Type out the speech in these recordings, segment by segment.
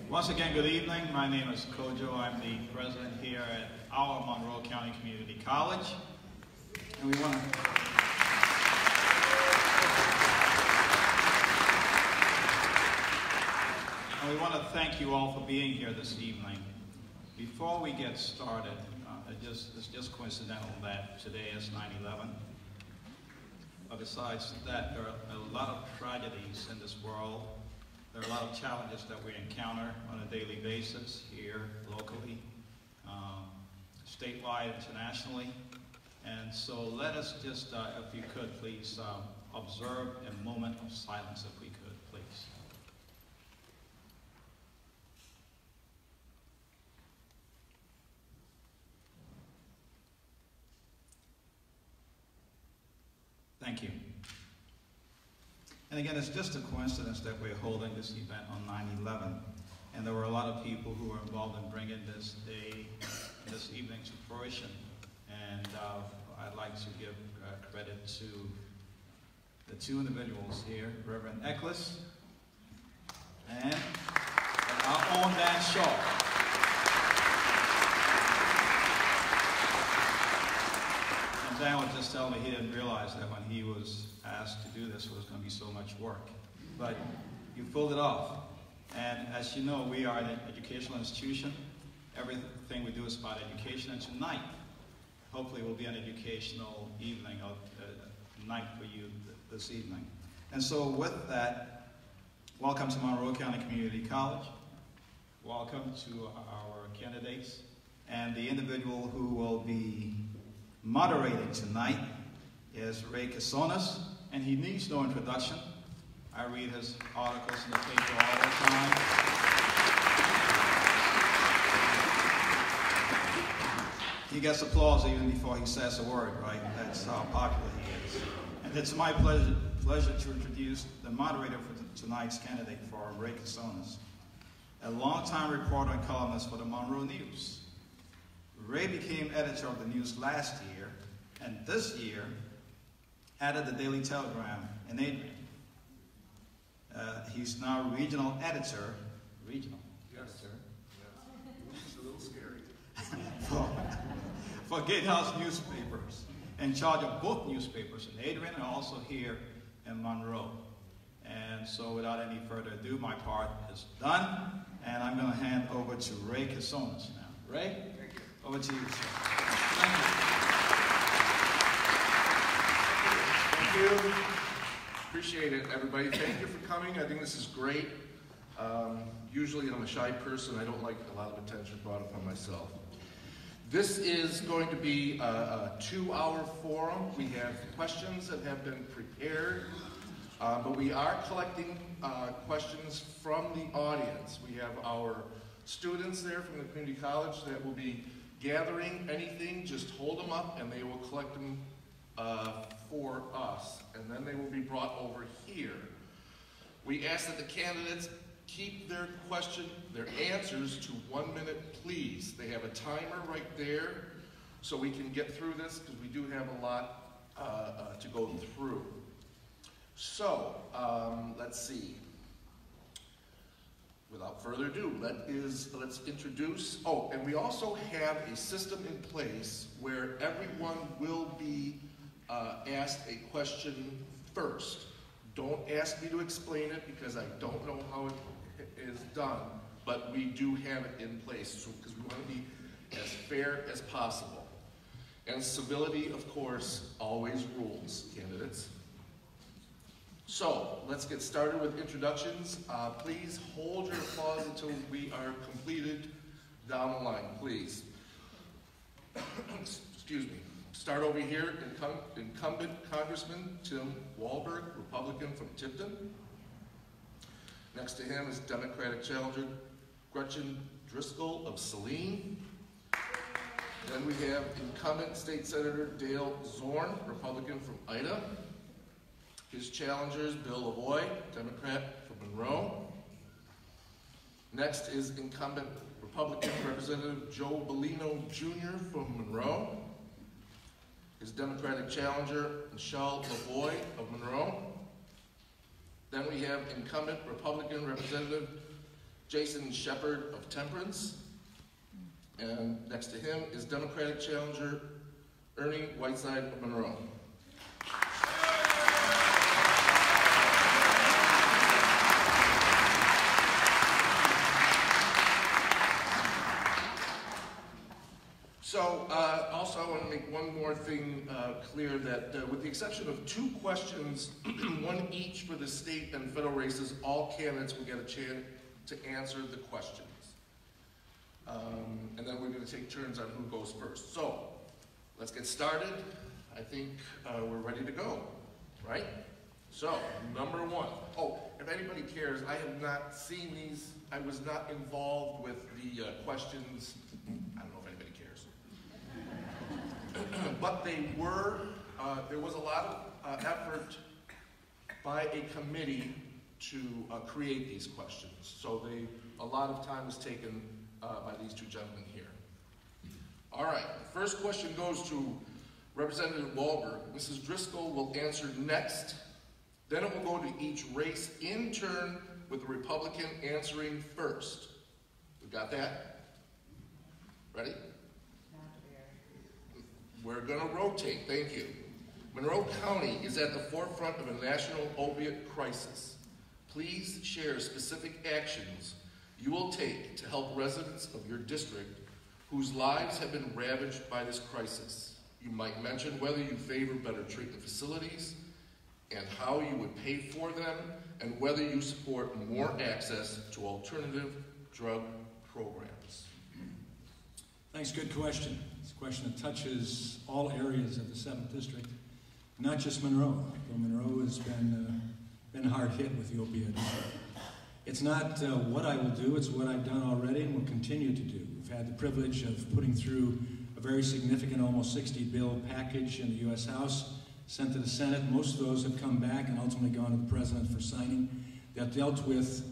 Once again, good evening. My name is Kojo. I'm the president here at our Monroe County Community College. And we want to thank you all for being here this evening. Before we get started, it's just coincidental that today is 9/11. But besides that, there are a lot of tragedies in this world. There are a lot of challenges that we encounter on a daily basis here, locally, statewide, internationally. And so let us just, if you could, please observe a moment of silence, if we could, please. Thank you. And again, it's just a coincidence that we're holding this event on 9/11. And there were a lot of people who were involved in bringing this day, this evening to fruition. And I'd like to give credit to the two individuals here, Reverend Eccles and our own Dan Shaw. And Dan was just telling me he didn't realize that when he was asked to do this, it was going to be so much work. But you pulled it off. And as you know, we are an educational institution. Everything we do is about education. And tonight, hopefully, will be an educational evening or night for you this evening. And so with that, welcome to Monroe County Community College. Welcome to our candidates. And the individual who will be moderating tonight is Ray Casonas, and he needs no introduction. I read his articles in the paper all the time. He gets applause even before he says a word, right? That's how popular he is. And it's my pleasure to introduce the moderator for tonight's candidate for Ray Casonas, a longtime reporter and columnist for the Monroe News. Ray became editor of the news last year, and this year added the Daily Telegram in Adrian. He's now regional editor. Regional? Yes, sir. Yes. It's a little scary. for Gatehouse Newspapers, in charge of both newspapers in Adrian and also here in Monroe. And so without any further ado, my part is done, and I'm going to hand over to Ray Casonas now. Ray? Thank you. Over to you, sir. Thank you. Appreciate it, everybody. Thank you for coming. I think this is great. Usually I'm a shy person. I don't like a lot of attention brought upon myself. This is going to be a 2-hour forum. We have questions that have been prepared, but we are collecting questions from the audience. We have our students there from the community college that will be gathering anything. Just hold them up and they will collect them for us, and then they will be brought over here. We ask that the candidates keep their answers to 1 minute, please. They have a timer right there, so we can get through this, because we do have a lot to go through. So, let's see. Without further ado, let's introduce, and we also have a system in place where everyone will be asked a question first. Don't ask me to explain it because I don't know how it is done, but we do have it in place because we want to be as fair as possible. And civility, of course, always rules, candidates. So, let's get started with introductions. Please hold your applause until we are completed down the line, please. Excuse me. Start over here, incumbent Congressman Tim Walberg, Republican from Tipton. Next to him is Democratic challenger Gretchen Driskell of Saline. Then we have incumbent State Senator Dale Zorn, Republican from Ida. His challengers, Bill LaVoy, Democrat from Monroe. Next is incumbent Republican Representative Joe Bellino Jr. from Monroe. His Democratic challenger, Michelle LaVoy of Monroe. Then we have incumbent Republican Representative Jason Sheppard of Temperance. And next to him is Democratic challenger Ernie Whiteside of Monroe. So, also I want to make one more thing clear, that with the exception of 2 questions, one each for the state and federal races, all candidates will get a chance to answer the questions. And then we're going to take turns on who goes first. So, let's get started. I think we're ready to go, right? So, number 1. Oh, if anybody cares, I have not seen these. I was not involved with the questions. I don't know if anybody cares. But they were, there was a lot of effort by a committee to create these questions. So a lot of time was taken by these 2 gentlemen here. All right, the first question goes to Representative Walberg. Mrs. Driskell will answer next. Then it will go to each race in turn, with the Republican answering first. We got that? Ready? We're going to rotate. Thank you. Monroe County is at the forefront of a national opiate crisis. Please share specific actions you will take to help residents of your district whose lives have been ravaged by this crisis. You might mention whether you favor better treatment facilities and how you would pay for them, and whether you support more access to alternative drug programs. Thanks, good question. It's a question that touches all areas of the 7th District, not just Monroe. Though Monroe has been hard hit with the opioid issue. It's not what I will do, it's what I've done already and will continue to do. We've had the privilege of putting through a very significant, almost 60 bill package in the U.S. House, sent to the Senate. Most of those have come back and ultimately gone to the President for signing. That dealt with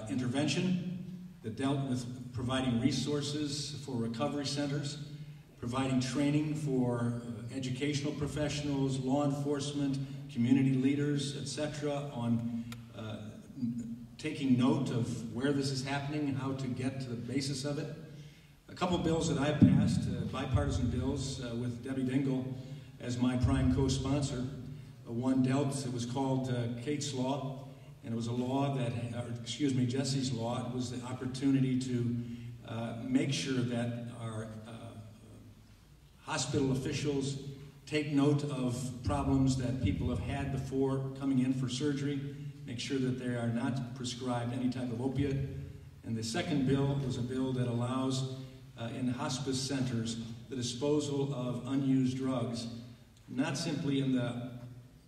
intervention, that dealt with providing resources for recovery centers, providing training for educational professionals, law enforcement, community leaders, etc., on taking note of where this is happening and how to get to the basis of it. A couple bills that I've passed, bipartisan bills with Debbie Dingell as my prime co-sponsor. One dealt, it was called Kate's Law, and it was a law that, Jesse's Law. It was the opportunity to make sure that our hospital officials take note of problems that people have had before coming in for surgery, make sure that they are not prescribed any type of opiate. And the second bill was a bill that allows in hospice centers the disposal of unused drugs, not simply in the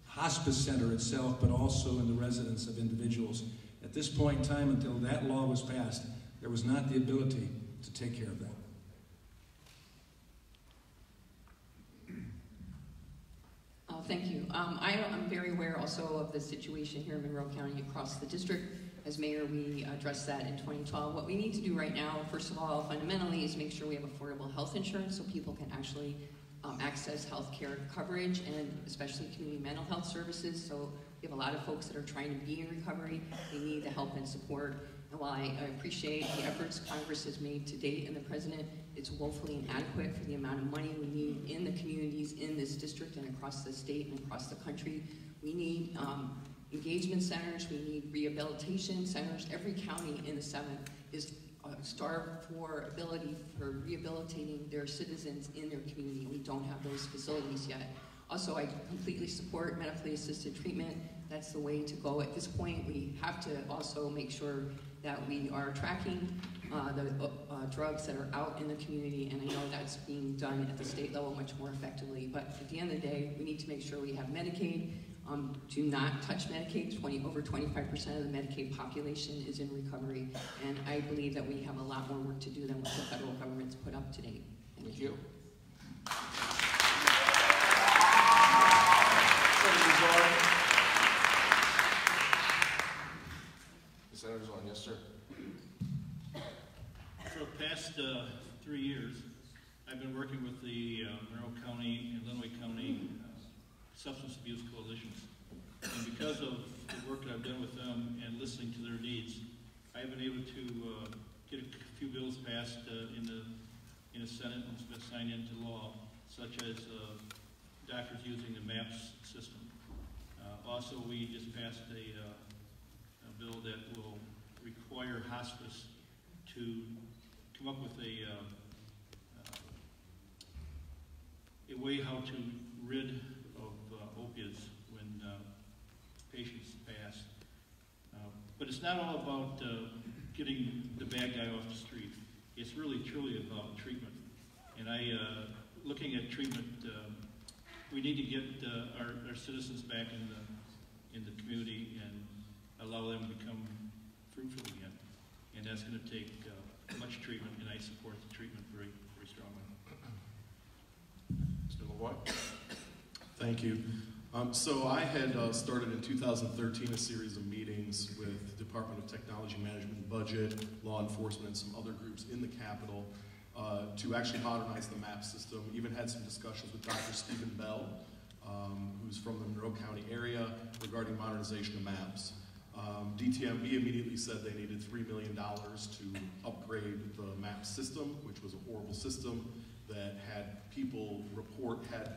hospice center itself, but also in the residence of individuals. At this point in time, until that law was passed, there was not the ability to take care of that. Thank you. I'm very aware also of the situation here in Monroe County across the district. As mayor, we addressed that in 2012. What we need to do right now, first of all, fundamentally, is make sure we have affordable health insurance so people can actually access health care coverage, and especially community mental health services. So we have a lot of folks that are trying to be in recovery. They need the help and support. And while I appreciate the efforts Congress has made to date and the President, it's woefully inadequate for the amount of money we need in the communities in this district and across the state and across the country. We need engagement centers, we need rehabilitation centers. Every county in the 7th is starved for ability for rehabilitating their citizens in their community. We don't have those facilities yet. Also, I completely support medically assisted treatment. That's the way to go at this point. We have to also make sure that we are tracking the drugs that are out in the community, and I know that's being done at the state level much more effectively. But at the end of the day, we need to make sure we have Medicaid. Do not touch Medicaid. Over 25% of the Medicaid population is in recovery, and I believe that we have a lot more work to do than what the federal government's put up to date. Thank you. Senator Zorn, yes, sir. For the past 3 years, I've been working with the Monroe County and Illinois County Substance Abuse Coalitions. And because of the work that I've done with them and listening to their needs, I've been able to get a few bills passed in the Senate and it's been signed into law, such as doctors using the MAPS system. Also, we just passed a bill that will require hospice to come up with a way how to rid of opiates when patients pass. But it's not all about getting the bad guy off the street. It's really truly about treatment. And looking at treatment, we need to get our citizens back in the community and allow them to become fruitful again. And that's going to take much treatment, and I support the treatment very, very strongly. Mr. LaVoy? Thank you. So I had started in 2013 a series of meetings with the Department of Technology Management and Budget, law enforcement, and some other groups in the Capitol to actually modernize the MAP system. Even had some discussions with Dr. Stephen Bell, who's from the Monroe County area, regarding modernization of MAPs. DTMB immediately said they needed $3 million to upgrade the MAP system, which was a horrible system that had people report, had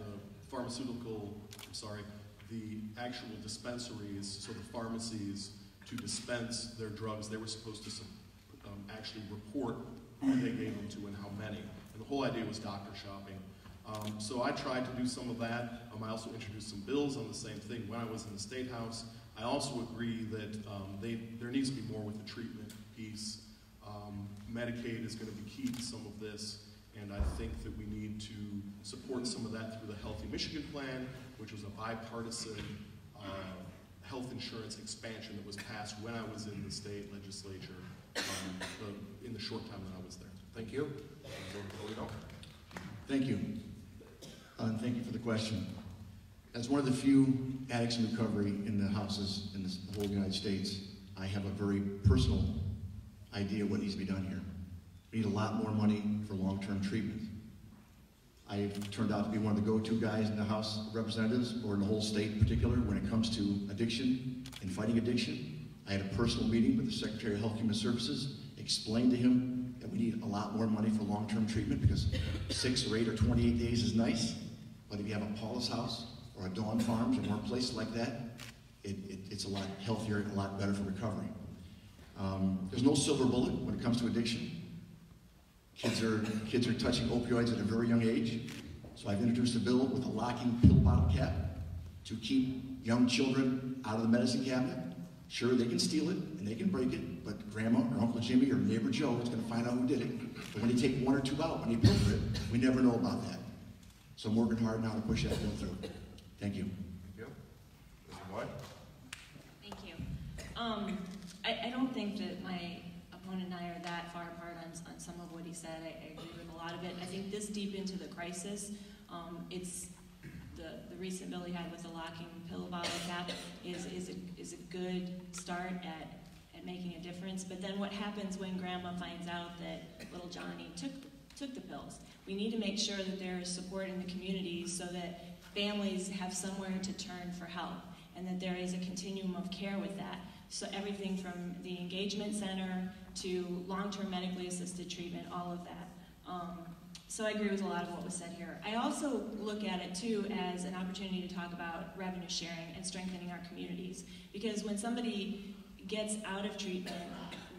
the actual dispensaries, so the pharmacies, to dispense their drugs, they were supposed to actually report who they gave them to and how many. And the whole idea was doctor shopping. So I tried to do some of that. I also introduced some bills on the same thing when I was in the State House. I also agree that there needs to be more with the treatment piece. Medicaid is going to be key to some of this. And I think that we need to support some of that through the Healthy Michigan Plan, which was a bipartisan health insurance expansion that was passed when I was in the state legislature in the short time that I was there. Thank you. Bellino? Thank you. And thank you for the question. As one of the few addicts in recovery in the houses in the whole United States, I have a very personal idea of what needs to be done here. We need a lot more money for long-term treatment. I've turned out to be one of the go-to guys in the House of Representatives, or in the whole state in particular, when it comes to addiction and fighting addiction. I had a personal meeting with the Secretary of Health and Human Services, explained to him that we need a lot more money for long-term treatment because 6 or 8 or 28 days is nice, but if you have a Paulus House or a Dawn Farms or more places like that, it's a lot healthier and a lot better for recovery. There's no silver bullet when it comes to addiction. Kids are touching opioids at a very young age, so I've introduced a bill with a locking pill bottle cap to keep young children out of the medicine cabinet. Sure, they can steal it and they can break it, but Grandma or Uncle Jimmy or Neighbor Joe is going to find out who did it. But when they take 1 or 2 out, when they pilfer it, we never know about that. So I'm working hard now to push that bill through. Thank you. Thank you. Mr. White? Thank you. I don't think that my opponent and I are that far apart on some of what he said. I agree with a lot of it. I think this deep into the crisis, it's the recent bill he had with the locking pill bottle cap is a good start at making a difference. But then what happens when Grandma finds out that little Johnny took the pills? We need to make sure that there is support in the community so that families have somewhere to turn for help and that there is a continuum of care with that. So everything from the engagement center to long-term medically assisted treatment, all of that. So I agree with a lot of what was said here. I also look at it too as an opportunity to talk about revenue sharing and strengthening our communities. Because when somebody gets out of treatment,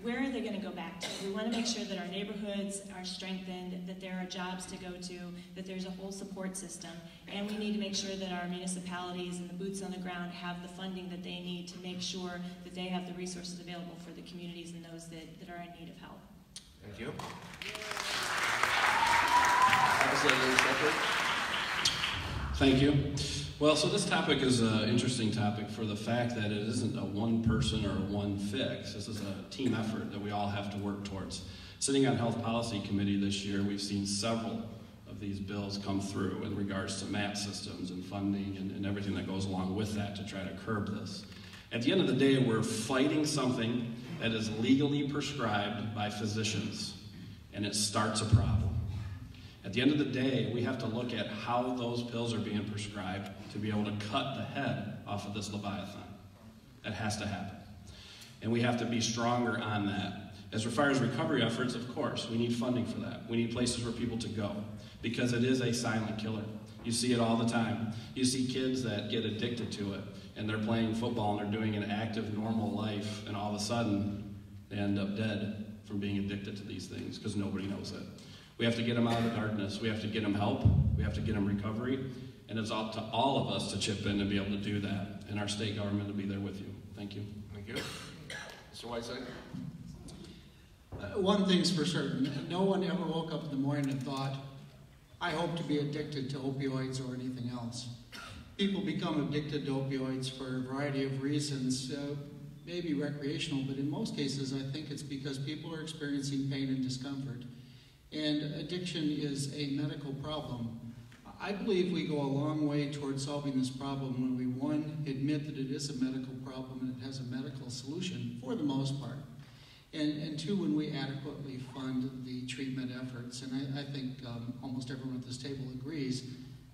where are they going to go back to? We want to make sure that our neighborhoods are strengthened, that there are jobs to go to, that there's a whole support system. And we need to make sure that our municipalities and the boots on the ground have the funding that they need to make sure that they have the resources available for the communities and those that are in need of help. Thank you. Thank you. Well, so this topic is an interesting topic for the fact that it isn't a one person or one fix. This is a team effort that we all have to work towards. Sitting on Health Policy Committee this year, we've seen several of these bills come through in regards to MAP systems and funding and everything that goes along with that to try to curb this. At the end of the day, we're fighting something that is legally prescribed by physicians, and it starts a problem. At the end of the day, we have to look at how those pills are being prescribed to be able to cut the head off of this Leviathan. That has to happen. and we have to be stronger on that. As far as recovery efforts, of course, we need funding for that. We need places for people to go, because it is a silent killer. You see it all the time. You see kids that get addicted to it, and they're playing football, and they're doing an active, normal life, and all of a sudden, they end up dead from being addicted to these things, because nobody knows it. We have to get them out of the darkness. We have to get them help. We have to get them recovery. And it's up to all of us to chip in and be able to do that. And our state government will be there with you. Thank you. Thank you. Mr. Whiteside? One thing's for certain. No one ever woke up in the morning and thought, I hope to be addicted to opioids or anything else. People become addicted to opioids for a variety of reasons, maybe recreational, but in most cases I think it's because people are experiencing pain and discomfort. And addiction is a medical problem. I believe we go a long way towards solving this problem when we, one, admit that it is a medical problem and it has a medical solution for the most part. And two, when we adequately fund the treatment efforts. And I think almost everyone at this table agrees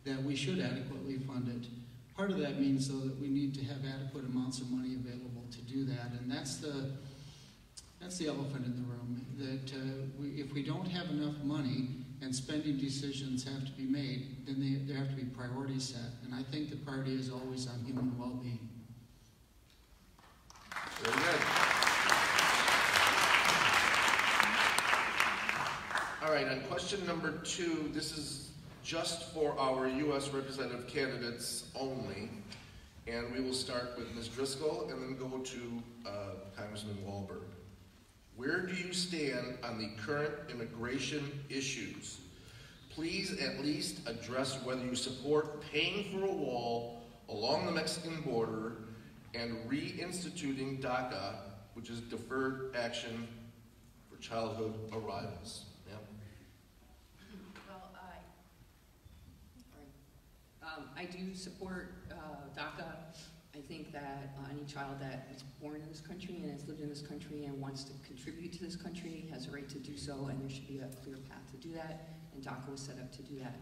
that we should adequately fund it. Part of that means, though, that we need to have adequate amounts of money available to do that. And that's the elephant in the room, that if we don't have enough money and spending decisions have to be made, then there have to be priorities set. And I think the priority is always on human well-being. Very good. All right, on question number 2, this is just for our U.S. representative candidates only. And we will start with Ms. Driskell and then go to Congressman Walberg. Where do you stand on the current immigration issues? Please at least address whether you support paying for a wall along the Mexican border and reinstituting DACA, which is Deferred Action for Childhood Arrivals. Yeah. Well, I do support DACA. I think that any child that is born in this country and has lived in this country and wants to contribute to this country has a right to do so, and there should be a clear path to do that, and DACA was set up to do that.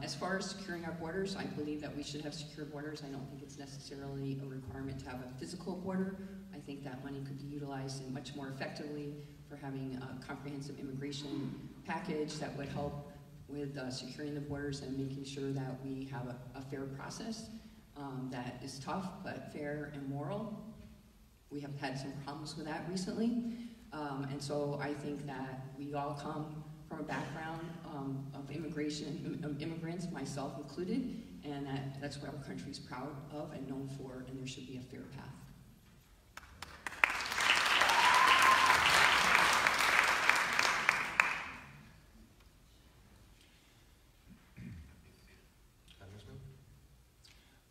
As far as securing our borders, I believe that we should have secure borders. I don't think it's necessarily a requirement to have a physical border. I think that money could be utilized in much more effectively for having a comprehensive immigration package that would help with securing the borders and making sure that we have a fair process. That is tough, but fair and moral. We have had some problems with that recently. And so I think that we all come from a background of immigration, immigrants, myself included, and that's what our country's proud of and known for, and there should be a fair path.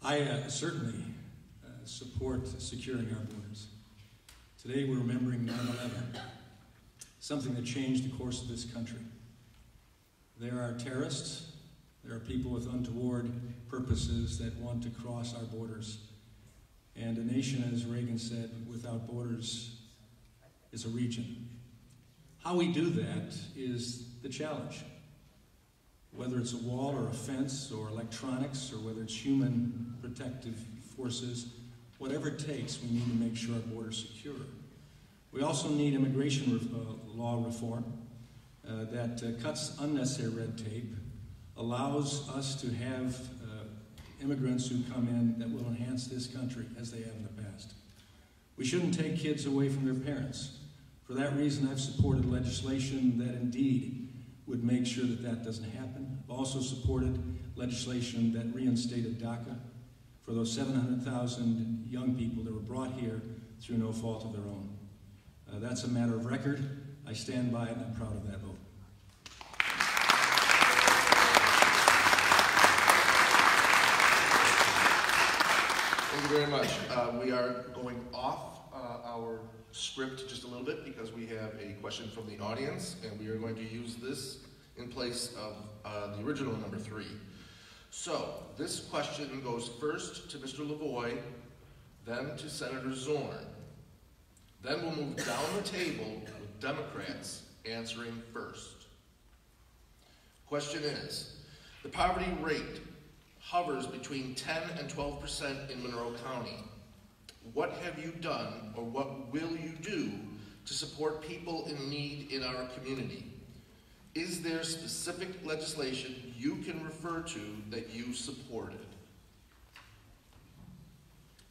I certainly support securing our borders. Today we're remembering 9/11, something that changed the course of this country. There are terrorists, there are people with untoward purposes that want to cross our borders. And a nation, as Reagan said, without borders is a region. How we do that is the challenge. Whether it's a wall or a fence or electronics or whether it's human protective forces, whatever it takes, we need to make sure our border's secure. We also need immigration law reform that cuts unnecessary red tape, allows us to have immigrants who come in that will enhance this country as they have in the past. We shouldn't take kids away from their parents. For that reason, I've supported legislation that indeed would make sure that that doesn't happen. I've also supported legislation that reinstated DACA for those 700,000 young people that were brought here through no fault of their own. That's a matter of record. I stand by it and I'm proud of that vote. Thank you very much. We are going off our script just a little bit because we have a question from the audience, and we are going to use this in place of the original number 3. So this question goes first to Mr. LaVoy, then to Senator Zorn. Then we'll move down the table with Democrats answering first. Question is, the poverty rate hovers between 10 and 12% in Monroe County. what have you done or what will you do to support people in need in our community? Is there specific legislation you can refer to that you supported?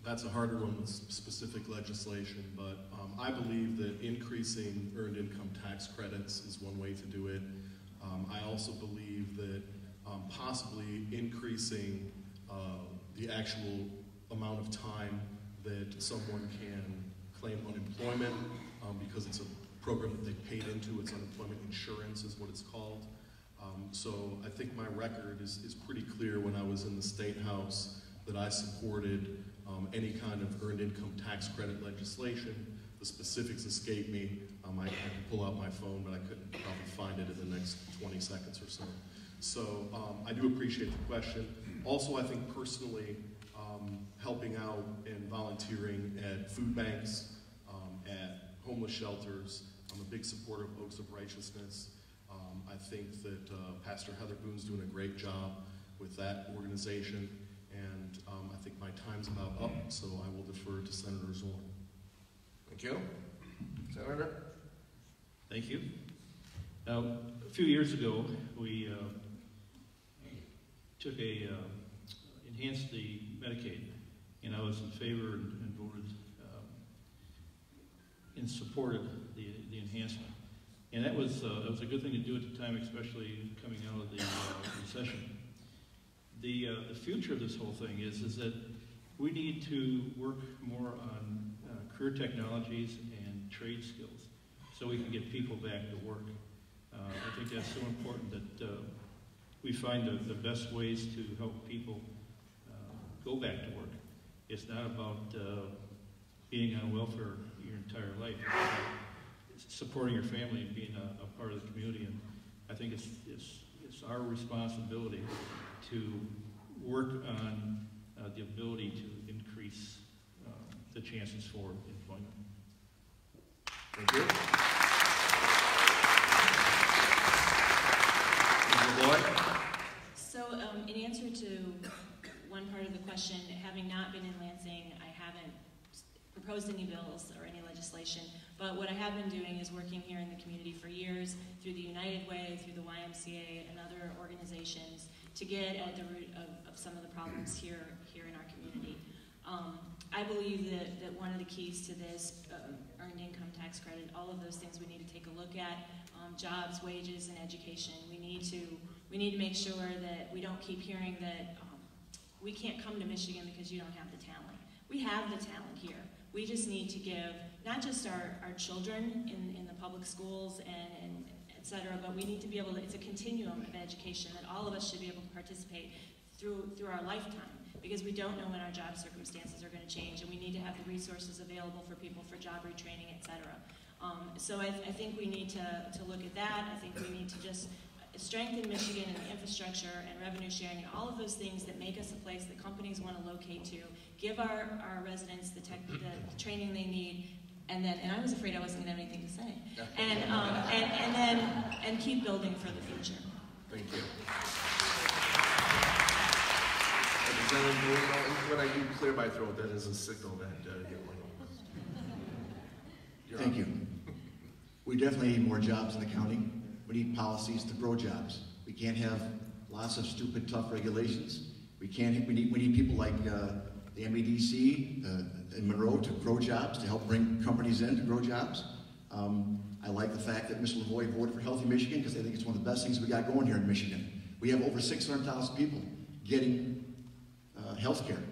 That's a harder one with specific legislation, but I believe that increasing earned income tax credits is one way to do it. I also believe that possibly increasing the actual amount of time that someone can claim unemployment because it's a program that they paid into. It's unemployment insurance is what it's called. So I think my record is pretty clear when I was in the State House that I supported any kind of earned income tax credit legislation. The specifics escape me. I can pull out my phone, but I couldn't probably find it in the next 20 seconds or so. So I do appreciate the question. Also, I think personally, helping out and volunteering at food banks, at homeless shelters. I'm a big supporter of Oaks of Righteousness. I think that Pastor Heather Boone's doing a great job with that organization, and I think my time's about up, so I will defer to Senator Zorn. Thank you. Senator? Thank you. Now, a few years ago, we enhanced the Medicaid, and I was in favor and voted in support of the enhancement. And that was a good thing to do at the time, especially coming out of the recession. The future of this whole thing is that we need to work more on career technologies and trade skills so we can get people back to work. I think that's so important that we find the best ways to help people go back to work. It's not about being on welfare your entire life. It's about supporting your family and being a part of the community. And I think it's our responsibility to work on the ability to increase the chances for employment. Thank you. LaVoy? So in answer to one part of the question, having not been in Lansing, I haven't proposed any bills or any legislation, but what I have been doing is working here in the community for years through the United Way, through the YMCA, and other organizations to get at the root of some of the problems here in our community. I believe that one of the keys to this earned income tax credit, all of those things we need to take a look at, jobs, wages, and education. We need to make sure that we don't keep hearing that we can't come to Michigan because you don't have the talent. We have the talent here. We just need to give not just our children in the public schools and et cetera, but we need to be able to, it's a continuum of education that all of us should be able to participate through our lifetime, because we don't know when our job circumstances are going to change, and we need to have the resources available for people for job retraining, et cetera. So I think we need to look at that. I think we need to just strengthen Michigan and the infrastructure and revenue sharing and all of those things that make us a place that companies want to locate to, give our residents the training they need, and I was afraid I wasn't going to have anything to say, and keep building for the future. Thank you. When I do clear my throat, that is a signal that Thank you. We definitely need more jobs in the county. We need policies to grow jobs. We can't have lots of stupid, tough regulations. We need people like the MEDC in Monroe to grow jobs, to help bring companies in to grow jobs. I like the fact that Mr. LaVoy voted for Healthy Michigan because I think it's one of the best things we got going here in Michigan. We have over 600,000 people getting health care.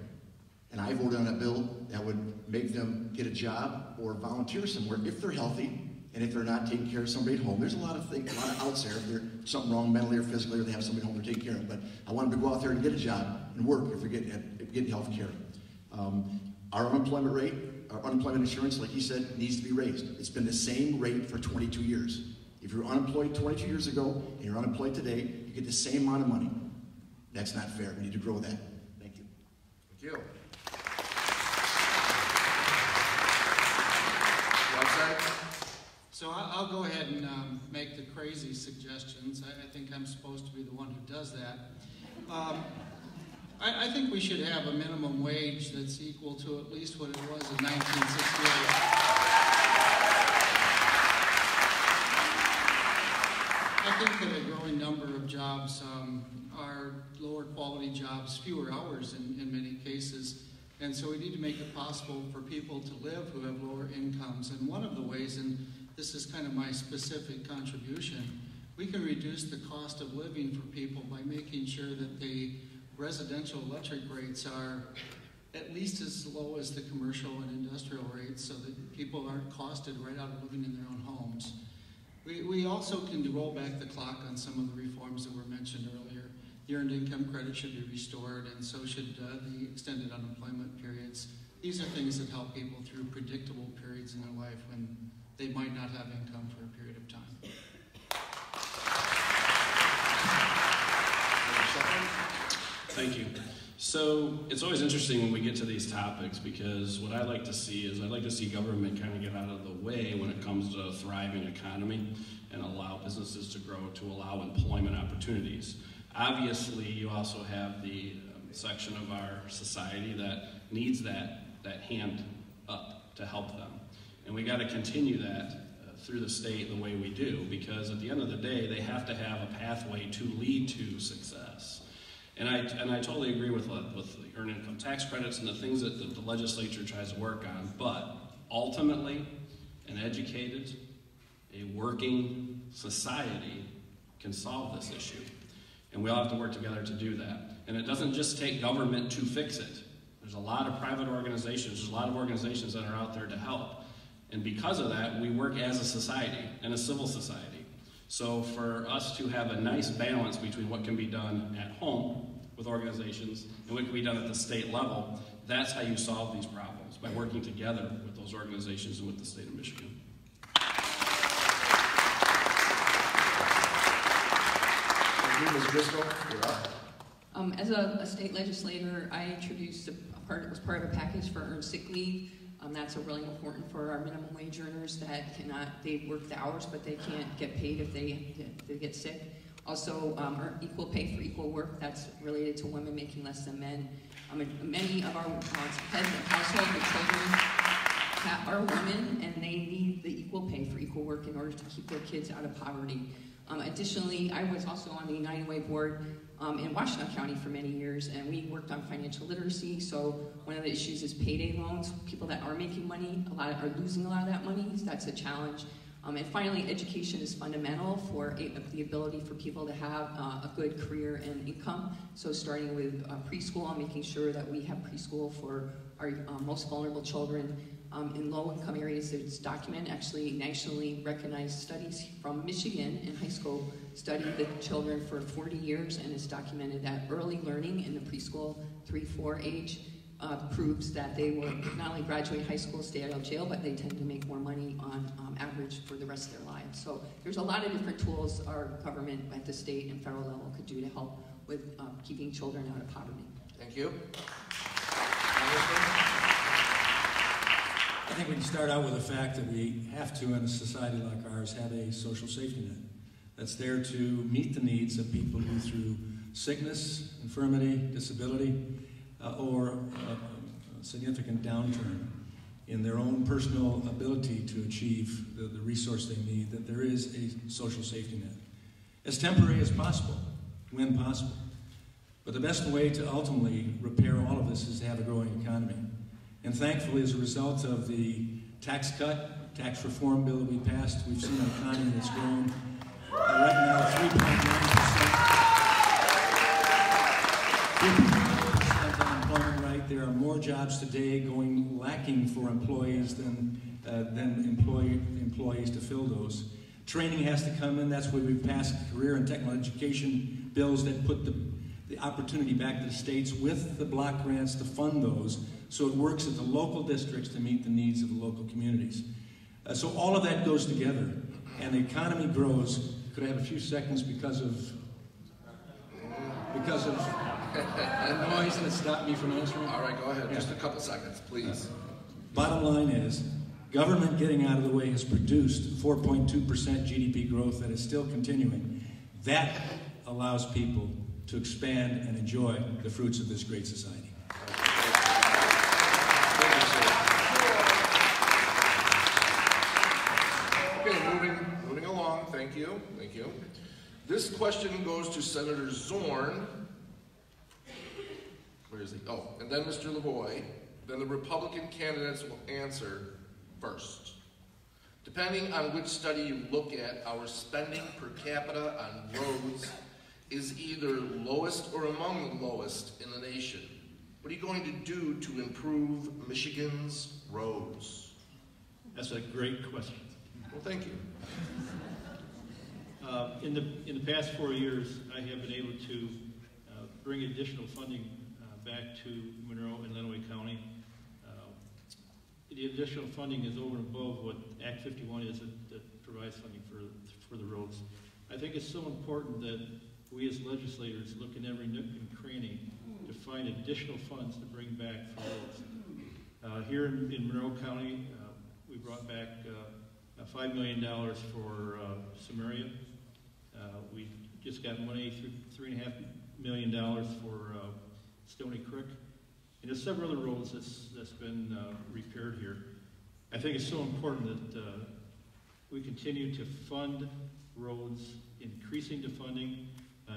And I voted on a bill that would make them get a job or volunteer somewhere if they're healthy and if they're not taking care of somebody at home. There's a lot of things, a lot of outs there. If there's something wrong mentally or physically, or they have somebody at home they're taking care of. But I want them to go out there and get a job and work if they're getting health care. Our unemployment rate, our unemployment insurance, like he said, needs to be raised. It's been the same rate for 22 years. If you're unemployed 22 years ago and you're unemployed today, you get the same amount of money. That's not fair. We need to grow that. Thank you. Thank you. Whiteside? So I'll go ahead and make the crazy suggestions. I think I'm supposed to be the one who does that. I think we should have a minimum wage that's equal to at least what it was in 1968. I think that a growing number of jobs are lower quality jobs, fewer hours in many cases. And so we need to make it possible for people to live who have lower incomes. And one of the ways, and this is kind of my specific contribution, we can reduce the cost of living for people by making sure that the residential electric rates are at least as low as the commercial and industrial rates so that people aren't costed right out of living in their own homes. We also can roll back the clock on some of the reforms that were mentioned earlier. The earned income credit should be restored, and so should the extended unemployment periods. These are things that help people through predictable periods in their life when they might not have income for a period of time. Thank you. So it's always interesting when we get to these topics because what I like to see is I'd like to see government kind of get out of the way when it comes to a thriving economy and allow businesses to grow, to allow employment opportunities. Obviously, you also have the section of our society that needs that hand up to help them. And we got to continue that through the state the way we do, because at the end of the day, they have to have a pathway to lead to success. And I totally agree with the earned income tax credits and the things that the legislature tries to work on, but ultimately, an educated, a working society can solve this issue. And we all have to work together to do that. And it doesn't just take government to fix it. There's a lot of private organizations, there's a lot of organizations that are out there to help. And because of that, we work as a society and a civil society. So for us to have a nice balance between what can be done at home with organizations and what can be done at the state level, that's how you solve these problems, by working together with those organizations and with the state of Michigan. Ms. Driskell, you're up. As a state legislator, I introduced was part of a package for earned sick leave. That's really important for our minimum wage earners that they work the hours, but they can't get paid if they get sick. Also, equal pay for equal work, that's related to women making less than men. Many of our heads of household with children are women, and they need the equal pay for equal work in order to keep their kids out of poverty. Additionally, I was also on the United Way board in Washington County for many years, and we worked on financial literacy. So one of the issues is payday loans. People that are making money, a lot are losing a lot of that money. So that's a challenge. And finally, education is fundamental for the ability for people to have a good career and income. So starting with preschool and making sure that we have preschool for our most vulnerable children. In low-income areas, it's documented, actually nationally recognized studies from Michigan in high school studied the children for 40 years, and it's documented that early learning in the preschool 3-4 age proves that they will not only graduate high school, stay out of jail, but they tend to make more money on average for the rest of their lives. So there's a lot of different tools our government at the state and federal level could do to help with keeping children out of poverty. Thank you. I think we can start out with the fact that we have to, in a society like ours, have a social safety net that's there to meet the needs of people who, through sickness, infirmity, disability, or a significant downturn in their own personal ability to achieve the resource they need, that there is a social safety net. As temporary as possible, when possible. But the best way to ultimately repair all of this is to have a growing economy. And thankfully, as a result of the tax cut, tax reform bill that we passed, we've seen an economy that's grown right now 3.9% unemployment rate. There are more jobs today going lacking for employees than employees to fill those. Training has to come in. That's why we've passed career and technical education bills that put the opportunity back to the states with the block grants to fund those, so it works at the local districts to meet the needs of the local communities. So all of that goes together, and the economy grows. Could I have a few seconds because of the noise that stopped me from answering? All right, go ahead. Yeah. Just a couple seconds, please. Bottom line is, government getting out of the way has produced 4.2% GDP growth that is still continuing. That allows people to expand and enjoy the fruits of this great society. Okay, moving along. Thank you. This question goes to Senator Zorn. Where is he? Oh, and then Mr. LaVoy. Then the Republican candidates will answer first. Depending on which study you look at, our spending per capita on roads is either lowest or among the lowest in the nation. What are you going to do to improve Michigan's roads? That's a great question. Well, thank you. In the past 4 years, I have been able to bring additional funding back to Monroe and Lenawee County. The additional funding is over and above what Act 51 is that provides funding for the roads. I think it's so important that we as legislators look in every nook and cranny to find additional funds to bring back for roads. Here in Monroe County, we brought back $5 million for Samaria. We just got money through $3.5 million for Stony Creek. And there's several other roads that's been repaired here. I think it's so important that we continue to fund roads, increasing the funding.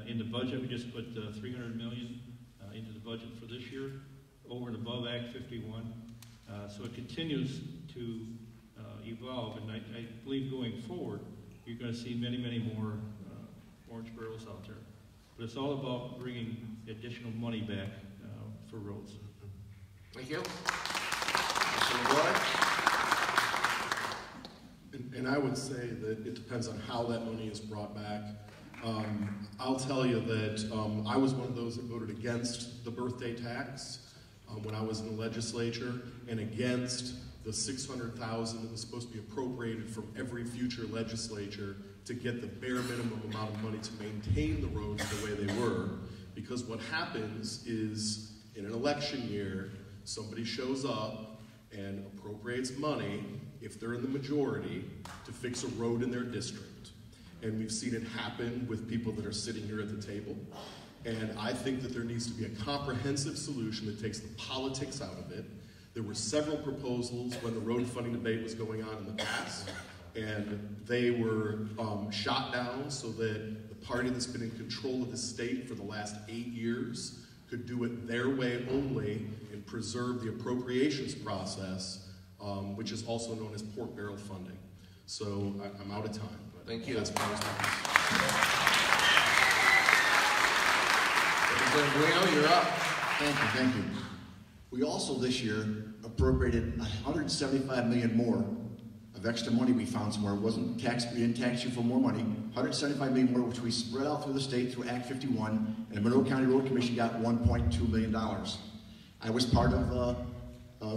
In the budget, we just put $300 million into the budget for this year, over and above Act 51. So it continues to evolve, and I believe going forward, you're going to see many, many more orange barrels out there. But it's all about bringing additional money back for roads. Thank you. Mr. LaVoy? And I would say that it depends on how that money is brought back. I'll tell you that I was one of those that voted against the birthday tax when I was in the legislature, and against the $600,000 that was supposed to be appropriated from every future legislature to get the bare minimum amount of money to maintain the roads the way they were. Because what happens is, in an election year, somebody shows up and appropriates money, if they're in the majority, to fix a road in their district. And we've seen it happen with people that are sitting here at the table. And I think that there needs to be a comprehensive solution that takes the politics out of it. There were several proposals when the road funding debate was going on in the past, and they were shot down so that the party that's been in control of the state for the last 8 years could do it their way only and preserve the appropriations process, which is also known as pork barrel funding. So I'm out of time. Thank you. That's my response. Representative Bellino, you're up. Thank you. We also this year appropriated $175 million more of extra money we found somewhere. It wasn't tax, we didn't tax you for more money. $175 million more, which we spread out through the state through Act 51, and the Monroe County Road Commission got $1.2 million. I was part of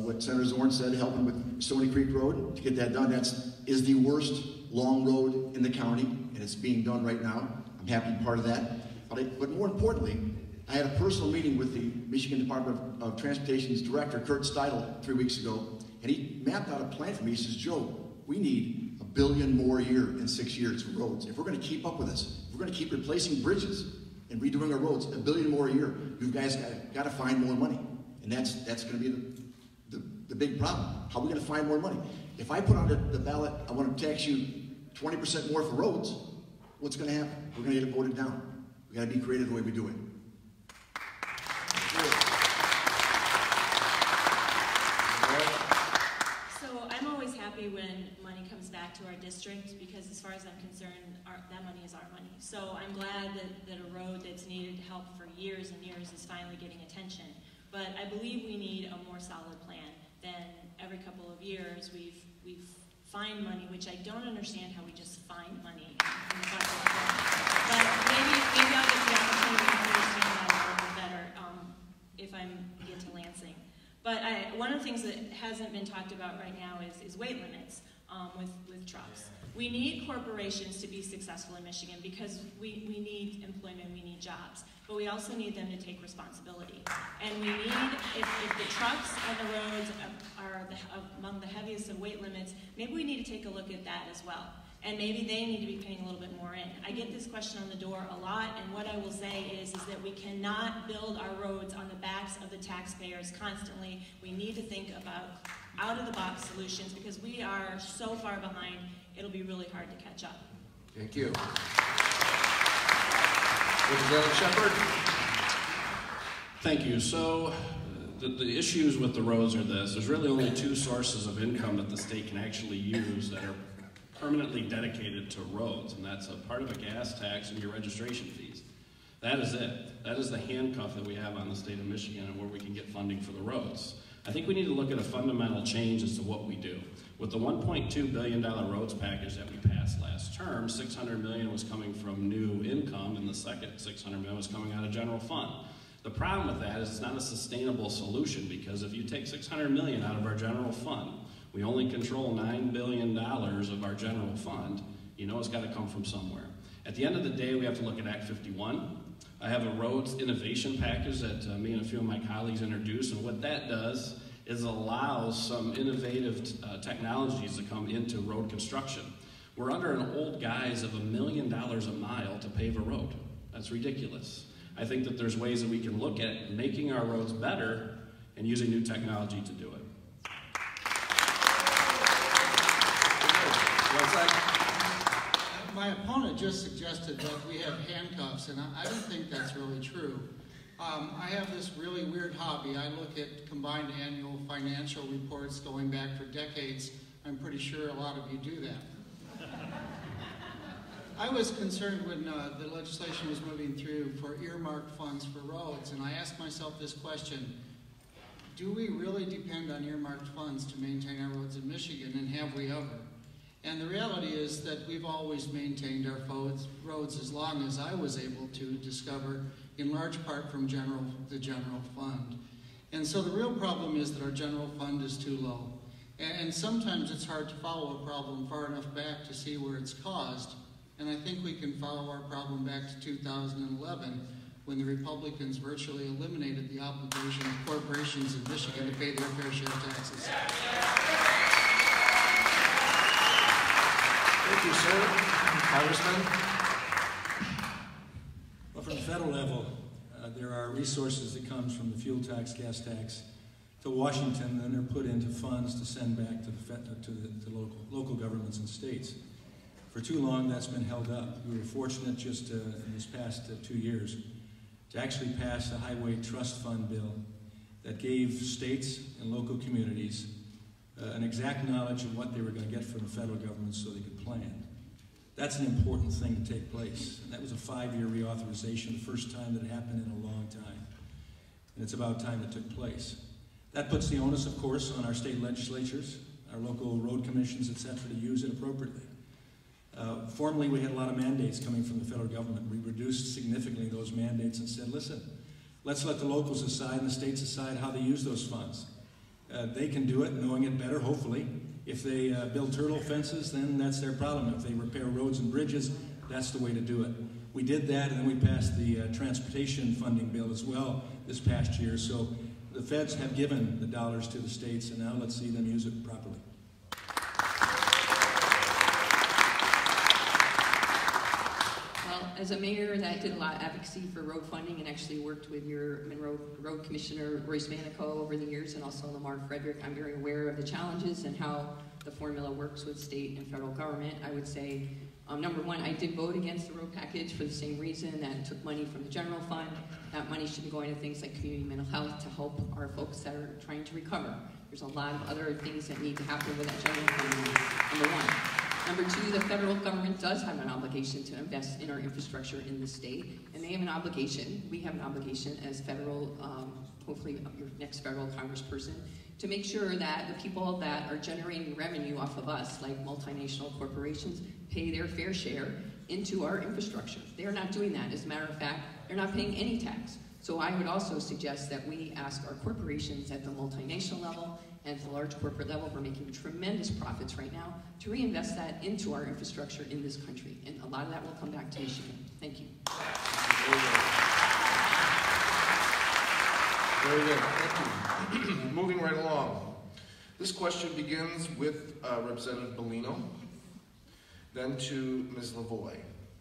what Senator Zorn said, helping with Stony Creek Road to get that done. That is the worst long road in the county, and it's being done right now. I'm happy to be part of that. But more importantly, I had a personal meeting with the Michigan Department of Transportation's director, Kurt Steidl, 3 weeks ago, and he mapped out a plan for me. He says, Joe, we need $1 billion more a year in 6 years for roads. If we're going to keep up with this, if we're going to keep replacing bridges and redoing our roads, $1 billion more a year, you guys got to find more money. And that's going to be the big problem. How are we going to find more money? If I put on the ballot, I want to tax you 20% more for roads, what's going to happen? We're going to get it voted down. We got to be creative the way we do it. So I'm always happy when money comes back to our district, because as far as I'm concerned, that money is our money. So I'm glad that a road that's needed help for years and years is finally getting attention. But I believe we need a more solid plan than every couple of years we've find money, which I don't understand how we just find money in the budget. But maybe I'll get the opportunity to understand that a little bit better if I get to Lansing. But one of the things that hasn't been talked about right now is weight limits with trucks. We need corporations to be successful in Michigan because we need employment, we need jobs, but we also need them to take responsibility. And we need, if the trucks on the roads are among the heaviest of weight limits, maybe we need to take a look at that as well. and maybe they need to be paying a little bit more in. I get this question on the door a lot, and what I will say is that we cannot build our roads on the backs of the taxpayers constantly. We need to think about out-of-the-box solutions because we are so far behind, it'll be really hard to catch up. Thank you. Representative Sheppard. Thank you. So the issues with the roads are this. There's really only two sources of income that the state can actually use that are permanently dedicated to roads, and that's a part of a gas tax and your registration fees. That is it. That is the handcuff that we have on the state of Michigan and where we can get funding for the roads. I think we need to look at a fundamental change as to what we do. With the $1.2 billion roads package that we passed last term, $600 million was coming from new income, and the second $600 million was coming out of general fund. The problem with that is it's not a sustainable solution, because if you take $600 million out of our general fund, we only control $9 billion of our general fund, you know it's got to come from somewhere. At the end of the day, we have to look at Act 51. I have a roads innovation package that me and a few of my colleagues introduced, and what that does is allows some innovative technologies to come into road construction. We're under an old guise of $1 million a mile to pave a road. That's ridiculous. I think that there's ways that we can look at making our roads better and using new technology to do it. My opponent just suggested that we have handcuffs, and I don't think that's really true. I have this really weird hobby. I look at combined annual financial reports going back for decades. I'm pretty sure a lot of you do that. I was concerned when the legislation was moving through for earmarked funds for roads, and I asked myself this question: do we really depend on earmarked funds to maintain our roads in Michigan, and have we ever? And the reality is that we've always maintained our roads as long as I was able to discover, in large part from the general fund. And so the real problem is that our general fund is too low. And sometimes it's hard to follow a problem far enough back to see where it's caused. And I think we can follow our problem back to 2011, when the Republicans virtually eliminated the obligation of corporations in Michigan to pay their fair share of taxes. Thank you, sir. Congressman? Well, from the federal level, there are resources that comes from the fuel tax, gas tax, to Washington, and they're put into funds to send back to the local governments and states. For too long, that's been held up. We were fortunate just in this past 2 years to actually pass a highway trust fund bill that gave states and local communities an exact knowledge of what they were going to get from the federal government so they could plan. That's an important thing to take place. And that was a 5-year reauthorization, the first time that it happened in a long time. And it's about time it took place. That puts the onus, of course, on our state legislatures, our local road commissions, etc., to use it appropriately. Formerly, we had a lot of mandates coming from the federal government. We reduced significantly those mandates and said, listen, let's let the locals decide and the states decide how they use those funds. They can do it, knowing it better, hopefully. If they build turtle fences, then that's their problem. If they repair roads and bridges, that's the way to do it. We did that, and then we passed the transportation funding bill as well this past year. So the feds have given the dollars to the states, and now let's see them use it properly. As a mayor that did a lot of advocacy for road funding and actually worked with your Monroe Road Commissioner, Royce Manico, over the years, and also Lamar Frederick, I'm very aware of the challenges and how the formula works with state and federal government. I would say, number one, I did vote against the road package for the same reason, that it took money from the general fund. That money should be going to things like community mental health to help our folks that are trying to recover. There's a lot of other things that need to happen with that general fund, number one. Number two, the federal government does have an obligation to invest in our infrastructure in the state, and they have an obligation, we have an obligation as federal, hopefully your next federal congressperson, to make sure that the people that are generating revenue off of us, like multinational corporations, pay their fair share into our infrastructure. They're not doing that. As a matter of fact, they're not paying any tax. So I would also suggest that we ask our corporations at the multinational level and at the large corporate level, we're making tremendous profits right now, to reinvest that into our infrastructure in this country. And a lot of that will come back to Michigan. Thank you. Very good. Thank you. Moving right along. This question begins with Representative Bellino. then to Ms. LaVoy.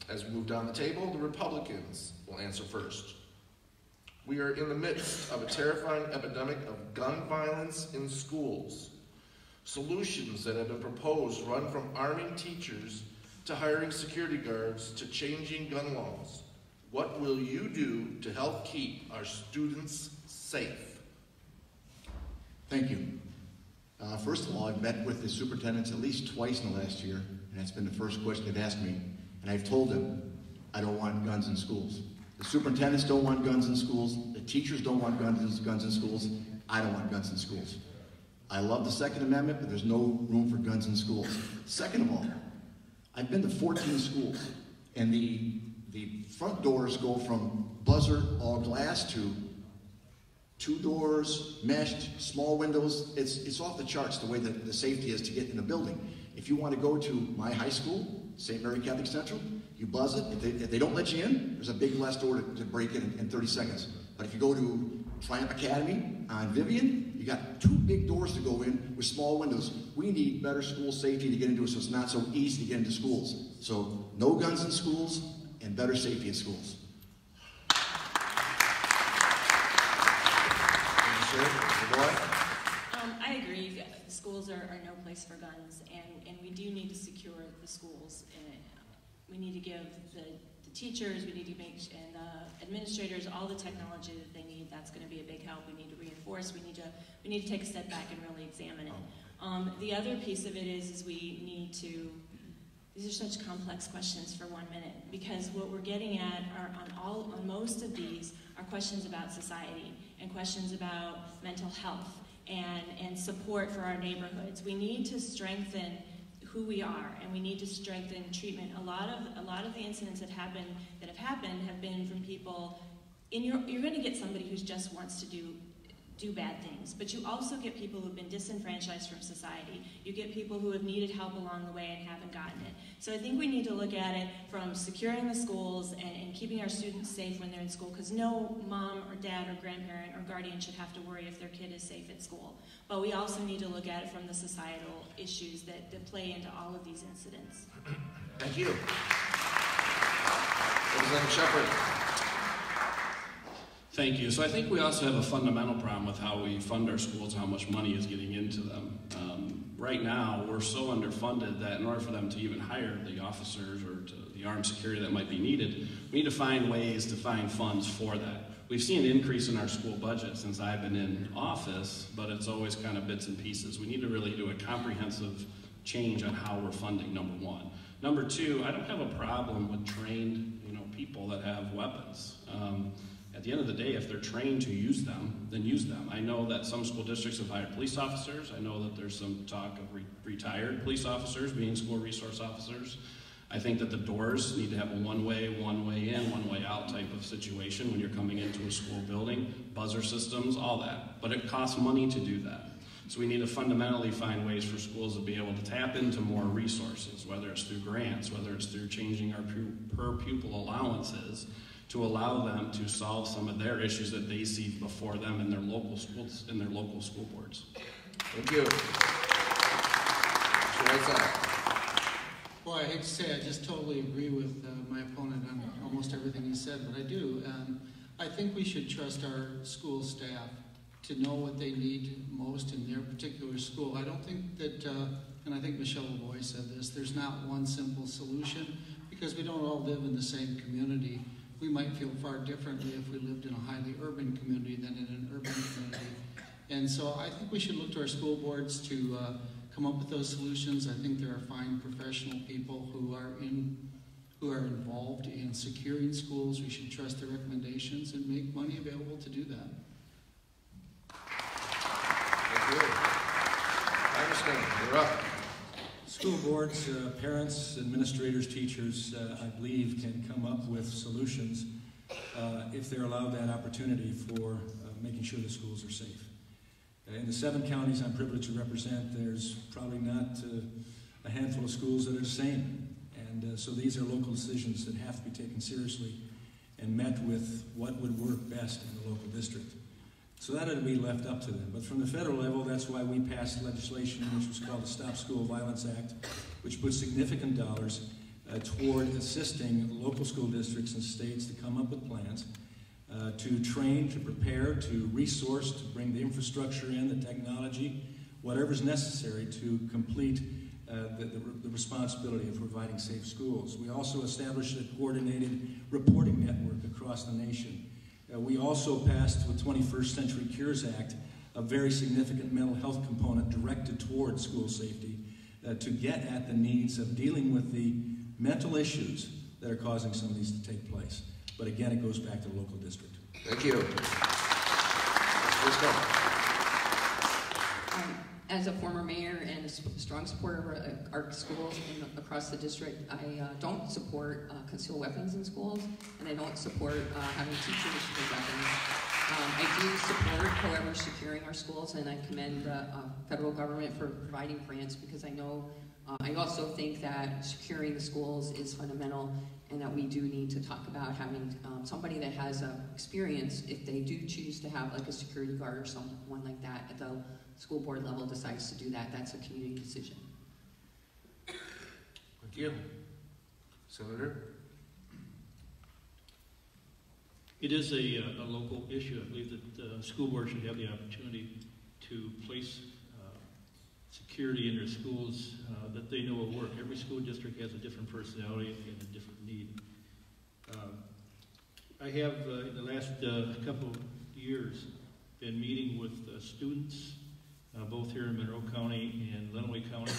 As we move down the table, the Republicans will answer first. We are in the midst of a terrifying epidemic of gun violence in schools. Solutions that have been proposed run from arming teachers to hiring security guards to changing gun laws. What will you do to help keep our students safe? Thank you. First of all, I've met with the superintendents at least twice in the last year, and that's been the first question they've asked me. And I've told them, I don't want guns in schools. The superintendents don't want guns in schools. The teachers don't want guns in schools. I don't want guns in schools. I love the Second Amendment, but there's no room for guns in schools. Second of all, I've been to 14 schools, and the front doors go from buzzer, all glass, to 2 doors, meshed, small windows. It's off the charts the way that the safety is to get in the building. If you want to go to my high school, St. Mary Catholic Central, you buzz it. If they don't let you in, there's a big glass door to break in 30 seconds. But if you go to Triumph Academy on Vivian, you got 2 big doors to go in with small windows. We need better school safety to get into it, so it's not so easy to get into schools. So no guns in schools and better safety in schools. I agree. Schools are no place for guns, and we do need to secure the schools. And we need to give the teachers, we need to make, and the administrators all the technology that they need. That's going to be a big help. We need to reinforce. We need to take a step back and really examine it. The other piece of it is we need to. These are such complex questions for 1 minute, because what we're getting at are on most of these are questions about society and questions about mental health and support for our neighborhoods. We need to strengthen who we are, and we need to strengthen treatment. A lot of the incidents that have happened have been from people. You're going to get somebody who just wants to do bad things, but you also get people who've been disenfranchised from society. You get people who have needed help along the way and haven't gotten it. So I think we need to look at it from securing the schools and keeping our students safe when they're in school, because no mom or dad or grandparent or guardian should have to worry if their kid is safe at school. But we also need to look at it from the societal issues that play into all of these incidents. Thank you. Representative Sheppard. Thank you. So I think we also have a fundamental problem with how we fund our schools and how much money is getting into them. Right now, we're so underfunded that in order for them to even hire the officers or the armed security that might be needed, we need to find ways to find funds for that. We've seen an increase in our school budget since I've been in office, but it's always kind of bits and pieces. We need to really do a comprehensive change on how we're funding, number one. Number two, I don't have a problem with trained, people that have weapons. At the end of the day, if they're trained to use them, then use them. I know that some school districts have hired police officers. I know that there's some talk of retired police officers being school resource officers. I think that the doors need to have a one-way in, one-way out type of situation when you're coming into a school building, buzzer systems, all that. But it costs money to do that. So we need to fundamentally find ways for schools to be able to tap into more resources, whether it's through grants, whether it's through changing our per pupil allowances, to allow them to solve some of their issues that they see before them in their local schools, in their local school boards. Thank you. Mr. Whiteside. Well, I hate to say, I just totally agree with my opponent on almost everything he said, but I do. I think we should trust our school staff to know what they need most in their particular school. I don't think that, and I think Michelle LaVoy said this, there's not one simple solution, because we don't all live in the same community. We might feel far differently if we lived in a highly urban community than in an urban community. And so I think we should look to our school boards to come up with those solutions. I think there are fine professional people who are involved in securing schools. We should trust their recommendations and make money available to do that. Thank you. Congressman, you're up. School boards, parents, administrators, teachers, I believe, can come up with solutions if they're allowed that opportunity for making sure the schools are safe. In the 7 counties I'm privileged to represent, there's probably not a handful of schools that are the same. And so these are local decisions that have to be taken seriously and met with what would work best in the local district. So that would be left up to them. But from the federal level, that's why we passed legislation which was called the Stop School Violence Act which puts significant dollars toward assisting local school districts and states to come up with plans to train, to prepare, to resource, to bring the infrastructure in, the technology, whatever's necessary to complete the responsibility of providing safe schools. We also established a coordinated reporting network across the nation. We also passed with 21st Century Cures Act a very significant mental health component directed toward school safety to get at the needs of dealing with the mental issues that are causing some of these to take place. But again, it goes back to the local district. Thank you. As a former mayor and a strong supporter of our schools across the district, I don't support concealed weapons in schools, and I don't support having teachers with weapons. I do support, however, securing our schools, and I commend the federal government for providing grants, because I know, I also think that securing the schools is fundamental, and that we do need to talk about having somebody that has experience, if they do choose to have like a security guard or someone like that at the school board level decides to do that, that's a community decision. Thank you. Senator? It is a local issue. I believe that the school board should have the opportunity to place security in their schools that they know will work. Every school district has a different personality and a different need. I have, in the last couple of years, been meeting with students, both here in Monroe County and Lenawee County,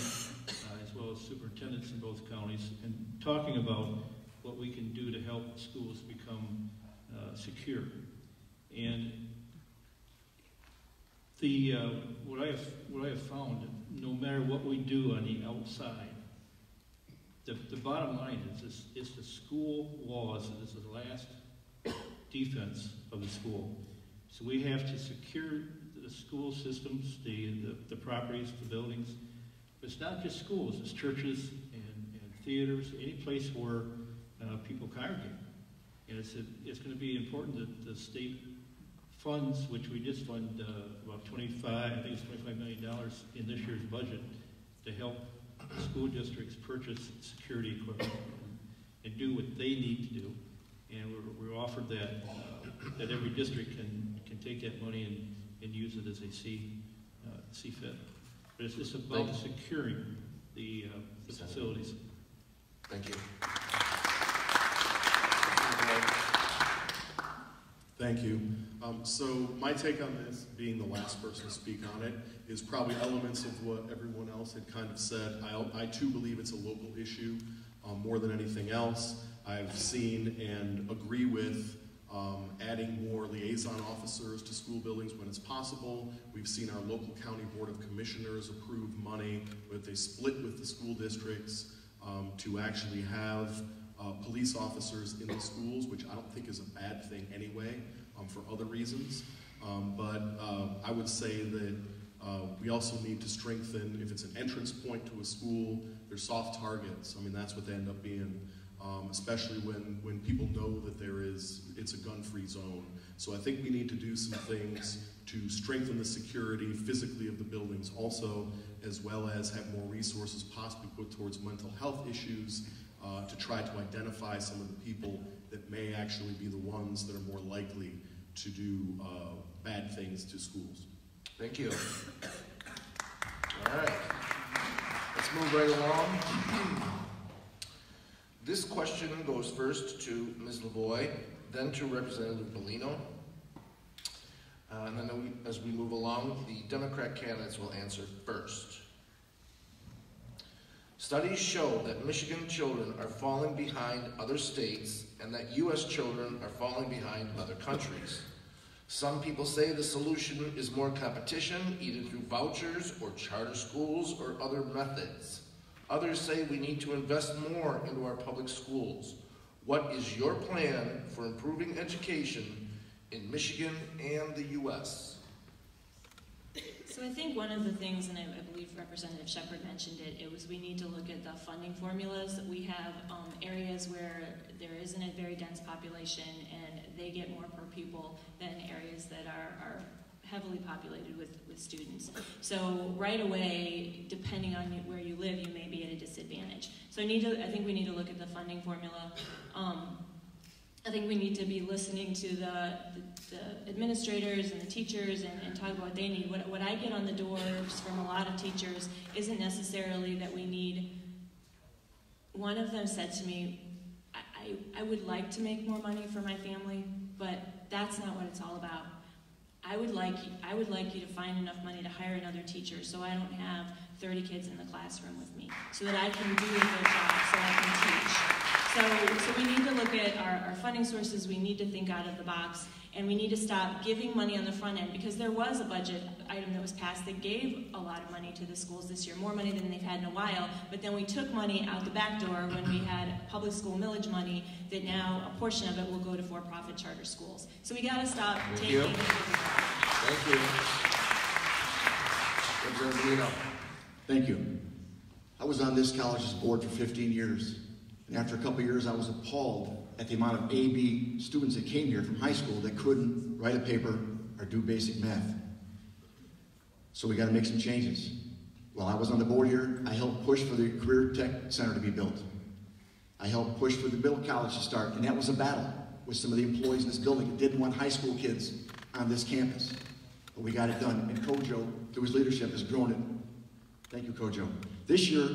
as well as superintendents in both counties, and talking about what we can do to help schools become secure. And what I have found, no matter what we do on the outside, the bottom line is it's the school walls that is the last defense of the school. So we have to secure the school systems, the properties, the buildings. But it's not just schools, it's churches and theaters, any place where people congregate. And it's going to be important that the state funds, which we just fund about $25 million in this year's budget, to help school districts purchase security equipment and do what they need to do. And we're offered that every district can take that money and use it as they see fit. But it's about securing the facilities. Thank you. Thank you. So my take on this, being the last person to speak on it, is probably elements of what everyone else had kind of said. I too believe it's a local issue more than anything else. I've seen and agree with adding more liaison officers to school buildings when it's possible. We've seen our local county board of commissioners approve money that they split with the school districts to actually have police officers in the schools, which I don't think is a bad thing anyway, for other reasons. But I would say that we also need to strengthen, if it's an entrance point to a school, there's soft targets. I mean, that's what they end up being, especially when people know that it's a gun-free zone. So I think we need to do some things to strengthen the security physically of the buildings also, as well as have more resources possibly put towards mental health issues, to try to identify some of the people that may actually be the ones that are more likely to do bad things to schools. Thank you. All right. Let's move right along. This question goes first to Ms. LaVoy, then to Representative Bellino. And then as we move along, the Democrat candidates will answer first. Studies show that Michigan children are falling behind other states and that U.S. children are falling behind other countries. Some people say the solution is more competition, either through vouchers or charter schools or other methods. Others say we need to invest more into our public schools. What is your plan for improving education in Michigan and the U.S.? So I think one of the things, and I believe Representative Sheppard mentioned it, it was we need to look at the funding formulas. We have areas where there isn't a very dense population and they get more per pupil than areas that are heavily populated with students. So right away, depending on where you live, you may be at a disadvantage. So I think we need to look at the funding formula. I think we need to be listening to the administrators and the teachers and talk about what they need. What I get on the doors from a lot of teachers isn't necessarily that we need. One of them said to me, I would like to make more money for my family, but that's not what it's all about. I would like you to find enough money to hire another teacher so I don't have 30 kids in the classroom with me, so that I can do a good job, so I can teach. So we need to look at our funding sources. We need to think out of the box, and we need to stop giving money on the front end, because there was a budget item that was passed that gave a lot of money to the schools this year, more money than they've had in a while, but then we took money out the back door when we had public school millage money that now a portion of it will go to for-profit charter schools. So we gotta stop taking it. Thank you. Bellino. Thank you. I was on this college's board for 15 years. And after a couple of years, I was appalled at the amount of A-B students that came here from high school that couldn't write a paper or do basic math. So we got to make some changes. While I was on the board here, I helped push for the Career Tech Center to be built. I helped push for the Middle College to start, and that was a battle with some of the employees in this building that didn't want high school kids on this campus. But we got it done, and Kojo, through his leadership, has grown it. Thank you, Kojo. This year,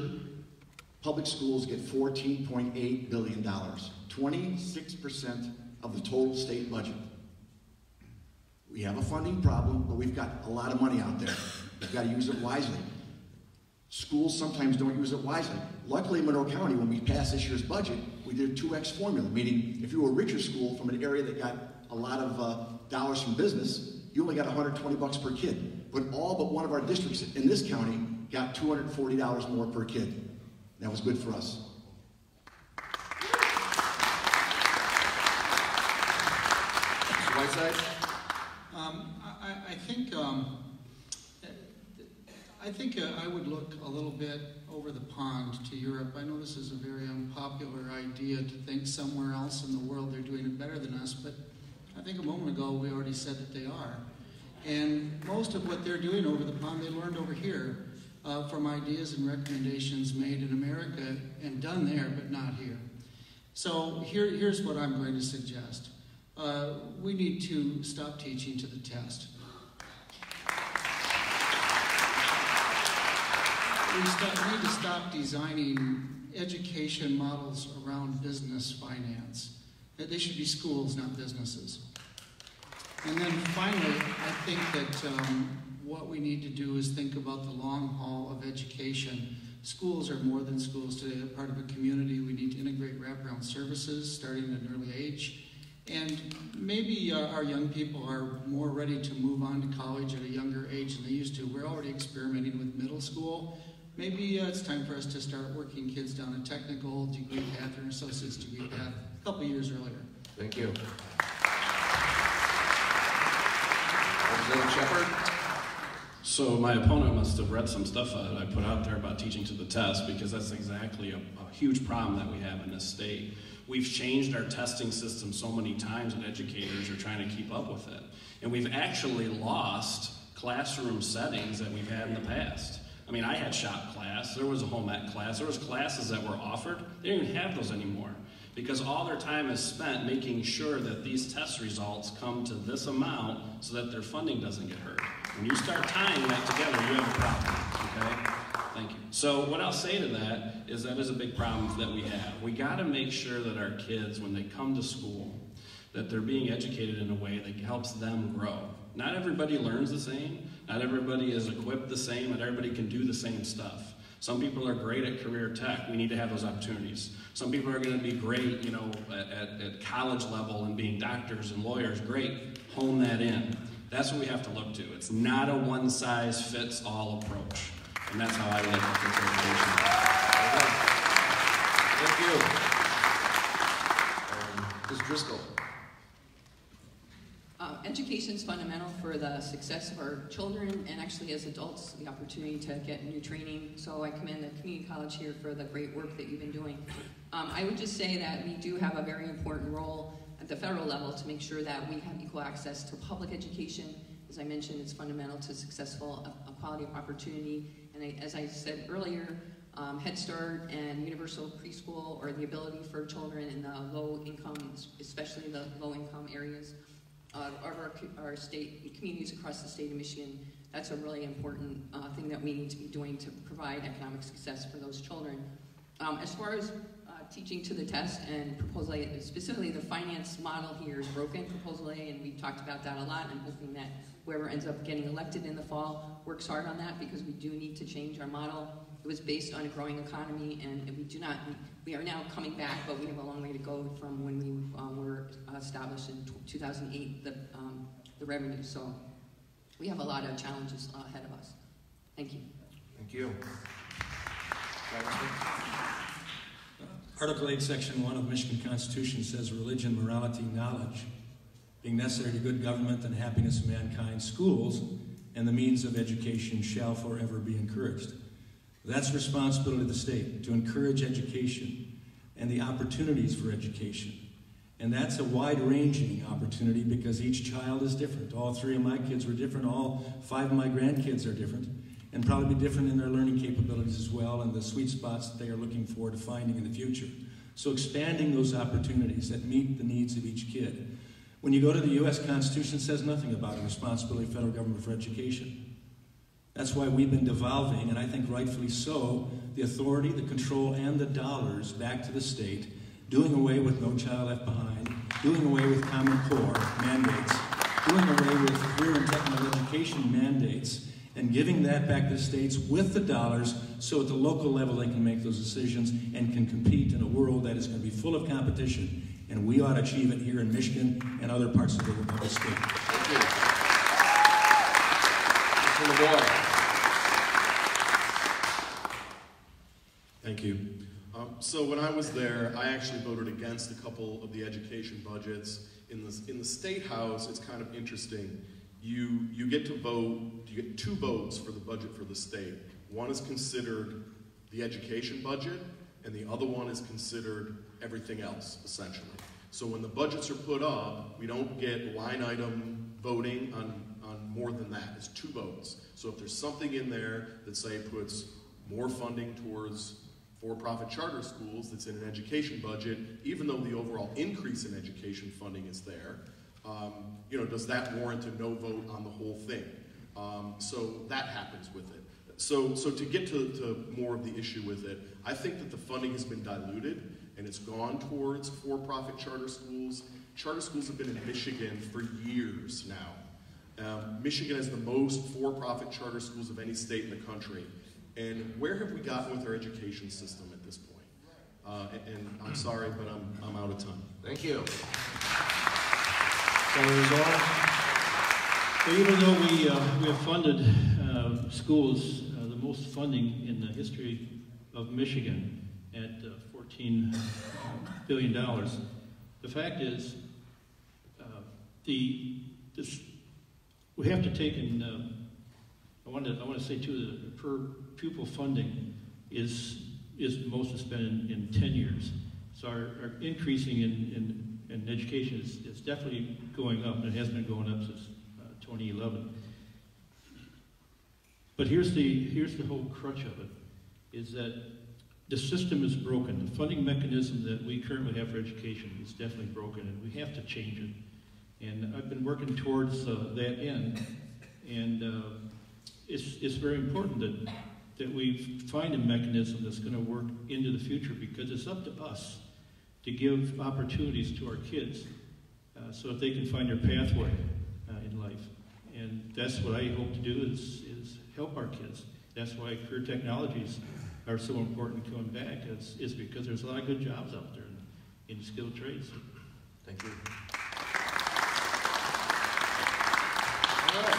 public schools get $14.8 billion, 26% of the total state budget. We have a funding problem, but we've got a lot of money out there. We've got to use it wisely. Schools sometimes don't use it wisely. Luckily, in Monroe County, when we passed this year's budget, we did a 2X formula, meaning if you were a richer school from an area that got a lot of dollars from business, you only got $120 per kid. But all but one of our districts in this county got $240 more per kid. That was good for us. Mr. Whiteside? I think I would look a little bit over the pond to Europe. I know this is a very unpopular idea to think somewhere else in the world they're doing it better than us, but I think a moment ago we already said that they are. And most of what they're doing over the pond they learned over here from ideas and recommendations made in America and done there, but not here. So here's what I'm going to suggest. We need to stop teaching to the test. We need to stop designing education models around business finance. They should be schools, not businesses. And then finally, I think that what we need to do is think about the long haul of education. Schools are more than schools today. They're part of a community. We need to integrate wraparound services starting at an early age. And maybe our young people are more ready to move on to college at a younger age than they used to. We're already experimenting with middle school. Maybe it's time for us to start working kids down a technical degree path or an associate's degree path a couple years earlier. Thank you. Sheppard? So my opponent must have read some stuff that I put out there about teaching to the test, because that's exactly a huge problem that we have in this state. We've changed our testing system so many times and educators are trying to keep up with it. And we've actually lost classroom settings that we've had in the past. I mean, I had shop class, there was a home ec class, there was classes that were offered. They don't even have those anymore, because all their time is spent making sure that these test results come to this amount so that their funding doesn't get hurt. When you start tying that together, you have a problem, okay? Thank you. So what I'll say to that is a big problem that we have. We gotta make sure that our kids, when they come to school, that they're being educated in a way that helps them grow. Not everybody learns the same, not everybody is equipped the same, not everybody can do the same stuff. Some people are great at career tech. We need to have those opportunities. Some people are going to be great, you know, at college level and being doctors and lawyers. Great. Hone that in. That's what we have to look to. It's not a one-size-fits-all approach. And that's how I look at this education. Thank you. Ms. Driskell. Education is fundamental for the success of our children, and actually as adults, the opportunity to get new training. So I commend the community college here for the great work that you've been doing. I would just say that we do have a very important role at the federal level to make sure that we have equal access to public education. As I mentioned, it's fundamental to successful equality of opportunity. And as I said earlier, Head Start and universal preschool, or the ability for children in the low income, especially the low income areas of our state, communities across the state of Michigan. That's a really important thing that we need to be doing to provide economic success for those children. As far as teaching to the test and Proposal A, specifically the finance model here is broken, Proposal A, and we've talked about that a lot. I'm hoping that whoever ends up getting elected in the fall works hard on that, because we do need to change our model. It was based on a growing economy, and we are now coming back, but we have a long way to go from when we were established in 2008, the revenue. So we have a lot of challenges ahead of us. Thank you. Thank you. Article 8, Section 1 of the Michigan Constitution says religion, morality, knowledge, being necessary to good government and happiness of mankind, schools and the means of education shall forever be encouraged. That's responsibility of the state, to encourage education and the opportunities for education. And that's a wide-ranging opportunity, because each child is different. All 3 of my kids were different. All 5 of my grandkids are different, and probably be different in their learning capabilities as well, and the sweet spots that they are looking forward to finding in the future. So expanding those opportunities that meet the needs of each kid. When you go to the U.S. Constitution, it says nothing about the responsibility of federal government for education. That's why we've been devolving, and I think rightfully so, the authority, the control, and the dollars back to the state, doing away with No Child Left Behind, doing away with Common Core mandates, doing away with career and technical education mandates, and giving that back to the states with the dollars, so at the local level they can make those decisions and can compete in a world that is going to be full of competition. And we ought to achieve it here in Michigan and other parts of the state. Thank you. Mr. LaVoy. Thank you. So when I was there, I actually voted against a couple of the education budgets. In the State House, it's kind of interesting. You get to vote, you get 2 votes for the budget for the state. One is considered the education budget, and the other one is considered everything else, essentially. So when the budgets are put up, we don't get line item voting on more than that. It's 2 votes. So if there's something in there that, say, puts more funding towards for-profit charter schools that's in an education budget, even though the overall increase in education funding is there, does that warrant a no vote on the whole thing? So that happens with it. So to get to more of the issue with it, I think that the funding has been diluted, and it's gone towards for-profit charter schools. Charter schools have been in Michigan for years now. Michigan has the most for-profit charter schools of any state in the country. And where have we gotten with our education system at this point? And I'm sorry, but I'm out of time. Thank you. So even though we have funded schools, the most funding in the history of Michigan at $14 billion, the fact is we have to take in, I want to say too, the per pupil funding is the most it's been in 10 years. So our increasing in education is definitely going up, and it has been going up since 2011. But here's the whole crutch of it, is that the system is broken. The funding mechanism that we currently have for education is definitely broken, and we have to change it. And I've been working towards that end, and it's very important that we find a mechanism that's going to work into the future, because it's up to us to give opportunities to our kids so that they can find their pathway in life. And that's what I hope to do is help our kids. That's why career technologies are so important coming back, is because there's a lot of good jobs out there in skilled trades. Thank you. All right.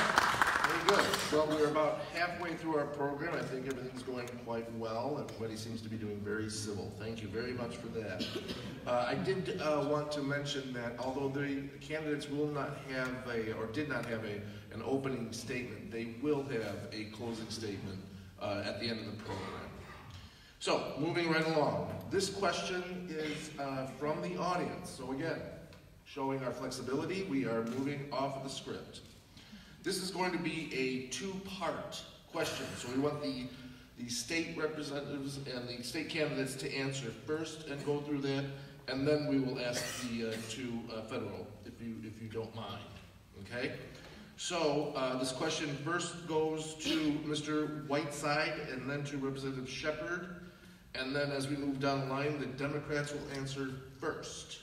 Very good. Well, we're about halfway through our program. I think everything's going quite well. Everybody seems to be doing very civil. Thank you very much for that. I did want to mention that although the candidates will not have did not have an opening statement, they will have a closing statement at the end of the program. So, moving right along. This question is from the audience. So again, showing our flexibility, we are moving off of the script. This is going to be a 2-part question. So we want the the state representatives and the state candidates to answer first and go through that, and then we will ask the two federal, if you don't mind. Okay? So this question first goes to Mr. Whiteside, and then to Representative Sheppard, and then as we move down the line, the Democrats will answer first.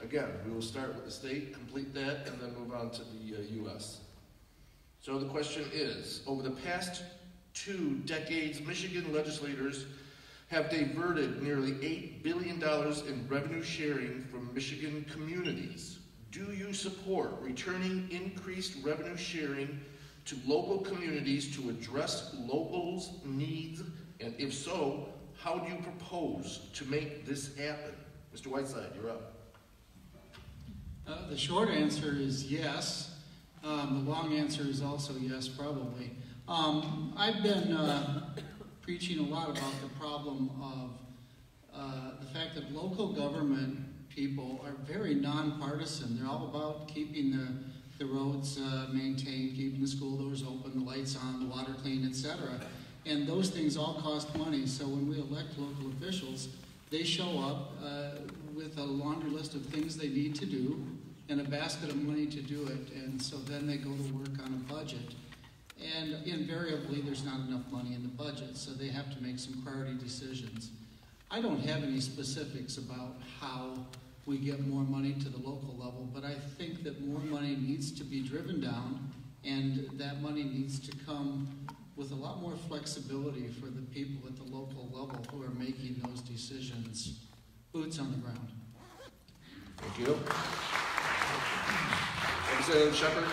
Again, we will start with the state, complete that, and then move on to the U.S. So the question is, over the past 2 decades, Michigan legislators have diverted nearly $8 billion in revenue sharing from Michigan communities. Do you support returning increased revenue sharing to local communities to address locals' needs? And if so, how do you propose to make this happen? Mr. Whiteside, you're up. The short answer is yes. The long answer is also yes, probably. I've been preaching a lot about the problem of the fact that local government people are very nonpartisan. They're all about keeping the roads maintained, keeping the school doors open, the lights on, the water clean, etc. And those things all cost money. So when we elect local officials, they show up with a laundry list of things they need to do and a basket of money to do it. And so then they go to work on a budget. And invariably, there's not enough money in the budget, so they have to make some priority decisions. I don't have any specifics about how we get more money to the local level, but I think that more money needs to be driven down, and that money needs to come with a lot more flexibility for the people at the local level who are making those decisions. Boots on the ground. Thank you. Representative Sheppard.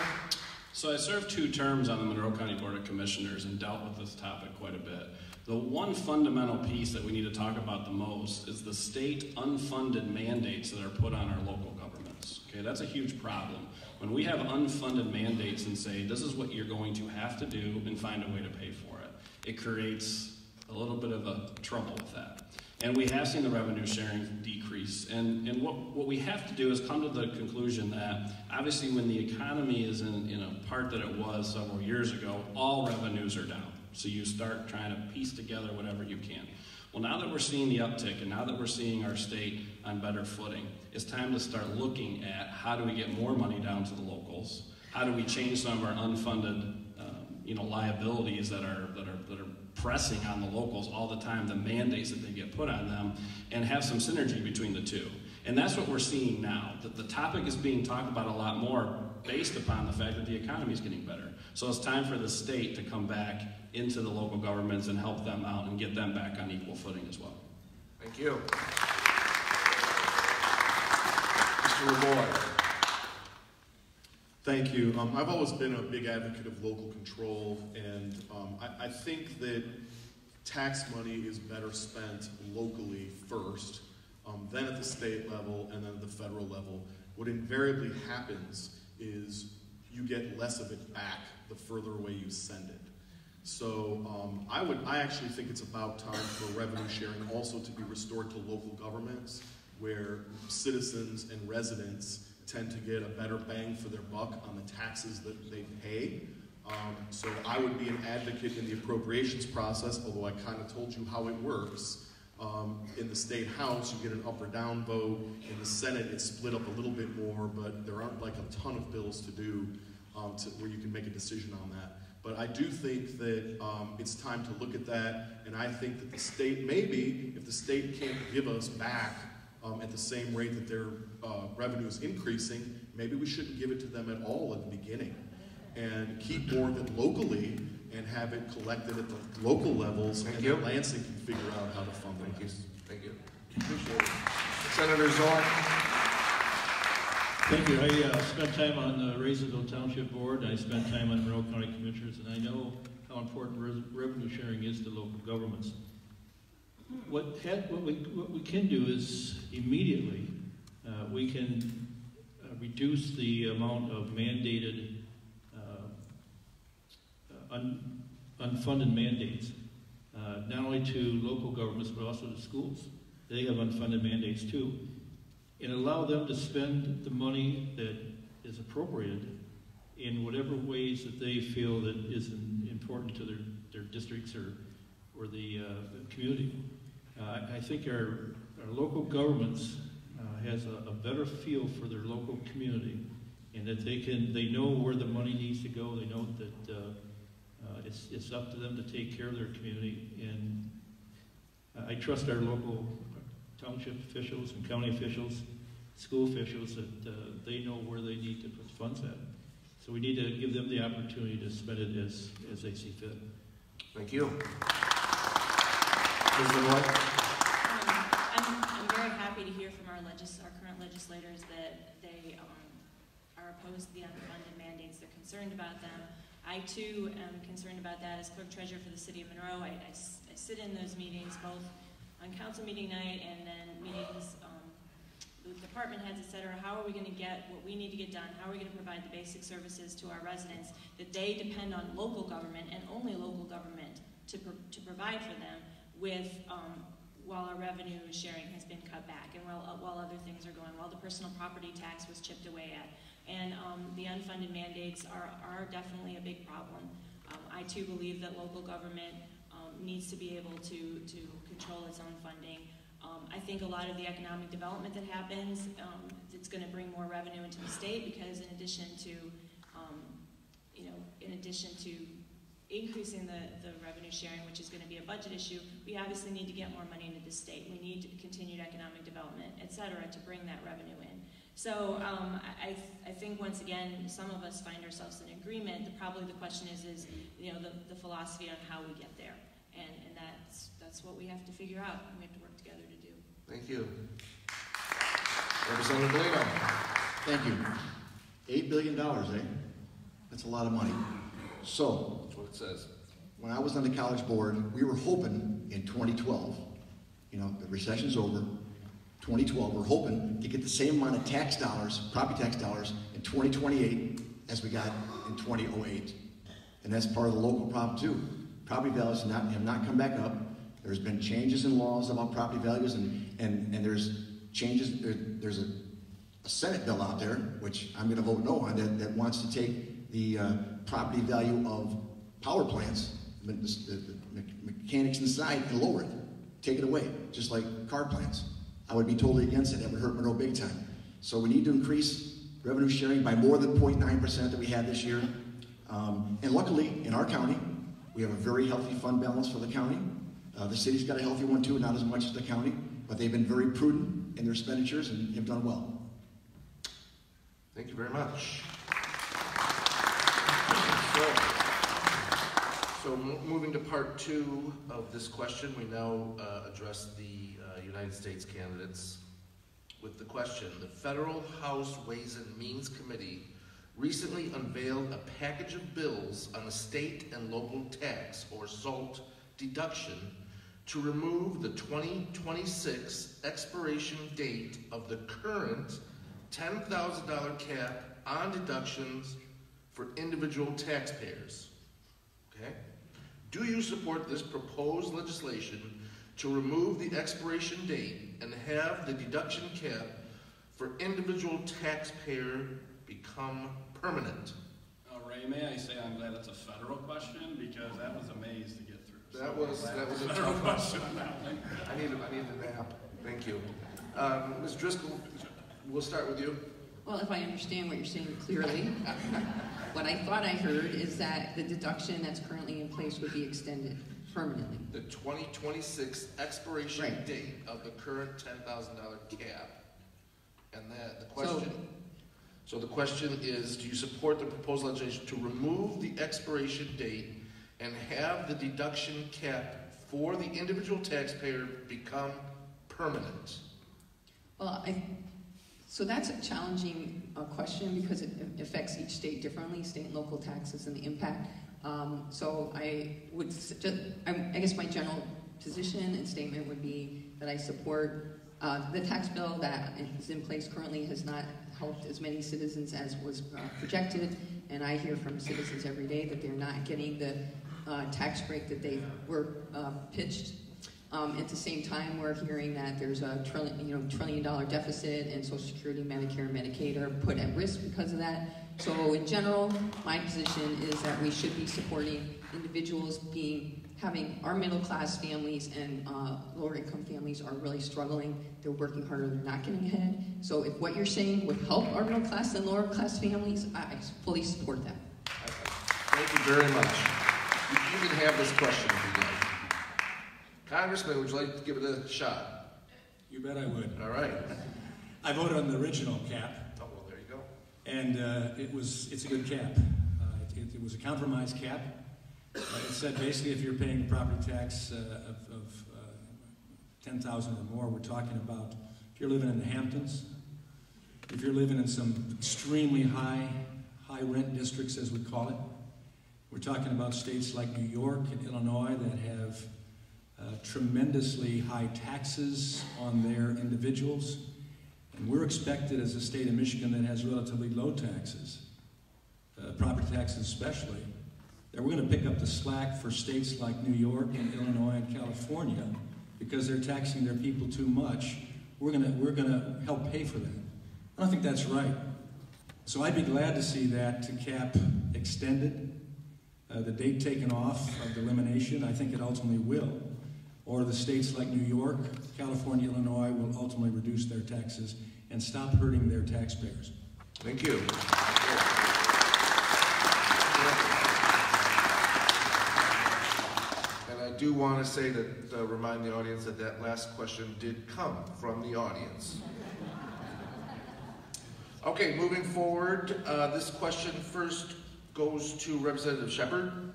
So I served 2 terms on the Monroe County Board of Commissioners and dealt with this topic quite a bit. The one fundamental piece that we need to talk about the most is the state unfunded mandates that are put on our local governments. Okay, that's a huge problem. When we have unfunded mandates and say, this is what you're going to have to do and find a way to pay for it, it creates a little bit of a trouble with that. And we have seen the revenue sharing decrease. And what we have to do is come to the conclusion that obviously when the economy is in a part that it was several years ago, all revenues are down. So you start trying to piece together whatever you can. Well, now that we're seeing the uptick and now that we're seeing our state on better footing, it's time to start looking at how do we get more money down to the locals? How do we change some of our unfunded liabilities that are pressing on the locals all the time, the mandates that they get put on them, and have some synergy between the two. And that's what we're seeing now. The topic is being talked about a lot more based upon the fact that the economy is getting better. So it's time for the state to come back into the local governments and help them out and get them back on equal footing as well. Thank you. Mr. LaVoy. Thank you. I've always been a big advocate of local control, and I think that tax money is better spent locally first, then at the state level, and then at the federal level. What invariably happens is you get less of it back the further away you send it. So I actually think it's about time for revenue sharing also to be restored to local governments, where citizens and residents tend to get a better bang for their buck on the taxes that they pay. So I would be an advocate in the appropriations process, although I kind of told you how it works. In the state house, you get an up or down vote. In the Senate, it's split up a little bit more, but there aren't like a ton of bills to do where you can make a decision on that. But I do think that it's time to look at that, and I think that the state, maybe, if the state can't give us back at the same rate that their revenue is increasing, maybe we shouldn't give it to them at all at the beginning, and keep more of it locally and have it collected at the local levels, and then Lansing can figure out how to fund it. Thank you. Appreciate it. Senator Zorn. Thank you. I spent time on the Raiseville Township Board. I spent time on Monroe County Commissioners, and I know how important revenue sharing is to local governments. What we can do is immediately we can reduce the amount of mandated unfunded mandates, not only to local governments but also to schools. They have unfunded mandates too, and allow them to spend the money that is appropriated in whatever ways that they feel that is important to their districts or the community. I think our local governments has a better feel for their local community, and that they know where the money needs to go. They know that it's up to them to take care of their community, and I trust our local township officials and county officials, school officials, that they know where they need to put funds at. So we need to give them the opportunity to spend it as they see fit. Thank you. I'm very happy to hear from our current legislators that they are opposed to the unfunded mandates. They're concerned about them. I too am concerned about that as clerk treasurer for the city of Monroe. I sit in those meetings both on council meeting night and then meetings with department heads, etc. How are we going to get what we need to get done? How are we going to provide the basic services to our residents that they depend on local government and only local government to provide for them, with while our revenue sharing has been cut back and while other things are going, while the personal property tax was chipped away at. And the unfunded mandates are definitely a big problem. I too believe that local government needs to be able to control its own funding. I think a lot of the economic development that happens, it's going to bring more revenue into the state, because in addition to increasing the revenue sharing, which is going to be a budget issue, we obviously need to get more money into the state. We need continued economic development, et cetera, to bring that revenue in. So I think once again, some of us find ourselves in agreement. Probably the question is the philosophy on how we get there, and that's what we have to figure out, and we have to work together to do. Thank you. Representative Bellino. Thank you. $8 billion, eh? That's a lot of money. So, That's what it says. when I was on the college board, we were hoping in 2012, the recession's over, 2012, we're hoping to get the same amount of tax dollars, property tax dollars, in 2028 as we got in 2008. And that's part of the local problem too. Property values have not come back up. There's been changes in laws about property values, and there's changes. There's a Senate bill out there, which I'm going to vote no on, that wants to take the property value of power plants, the mechanics inside, and lower it, take it away, just like car plants. I would be totally against it. That would hurt Monroe big time. So we need to increase revenue sharing by more than 0.9% that we had this year. And luckily, in our county, we have a very healthy fund balance for the county. The city's got a healthy one too, not as much as the county, but they've been very prudent in their expenditures and have done well. Thank you very much. So moving to part two of this question, we now address the United States candidates with the question. The Federal House Ways and Means Committee recently unveiled a package of bills on the state and local tax, or SALT, deduction to remove the 2026 expiration date of the current $10,000 cap on deductions for individual taxpayers. Okay? Do you support this proposed legislation to remove the expiration date and have the deduction cap for individual taxpayer become permanent? Ray, may I say I'm glad it's a federal question, because that was a maze to get through. That was a federal tough question on that one. I need a nap. Thank you. Ms. Driskell, we'll start with you. Well, if I understand what you're saying clearly, what I thought I heard is that the deduction that's currently in place would be extended permanently. The 2026 expiration date of the current $10,000 cap. And the question, so the question is, do you support the proposed legislation to remove the expiration date and have the deduction cap for the individual taxpayer become permanent? Well, so that's a challenging question, because it affects each state differently, state and local taxes and the impact. So I guess my general position and statement would be that I support the tax bill that is in place currently. Has not helped as many citizens as was projected, and I hear from citizens every day that they're not getting the tax break that they were pitched. At the same time, we're hearing that there's a $1 trillion deficit, and Social Security, Medicare, and Medicaid are put at risk because of that. So in general, my position is that we should be supporting individuals having our middle-class families and lower-income families are really struggling. They're working harder, they're not getting ahead. So if what you're saying would help our middle-class and lower-class families, I fully support that. Thank you very much. You can have this question if you'd like. Congressman, would you like to give it a shot? You bet I would. All right. I voted on the original cap. Oh, well, there you go. And it's a good cap. It was a compromise cap. It said basically if you're paying a property tax of $10,000 or more, we're talking about if you're living in the Hamptons, if you're living in some extremely high rent districts, as we call it, we're talking about states like New York and Illinois that have tremendously high taxes on their individuals. And we're expected as a state of Michigan that has relatively low taxes, property taxes especially, that we're going to pick up the slack for states like New York and Illinois and California because they're taxing their people too much. We're going to help pay for that. I don't think that's right. So I'd be glad to see that cap extended, the date taken off of the elimination. I think it ultimately will. Or the states like New York, California, Illinois will ultimately reduce their taxes and stop hurting their taxpayers. Thank you. And I do want to say that, remind the audience that that last question did come from the audience. Okay, moving forward, this question first goes to Representative Sheppard,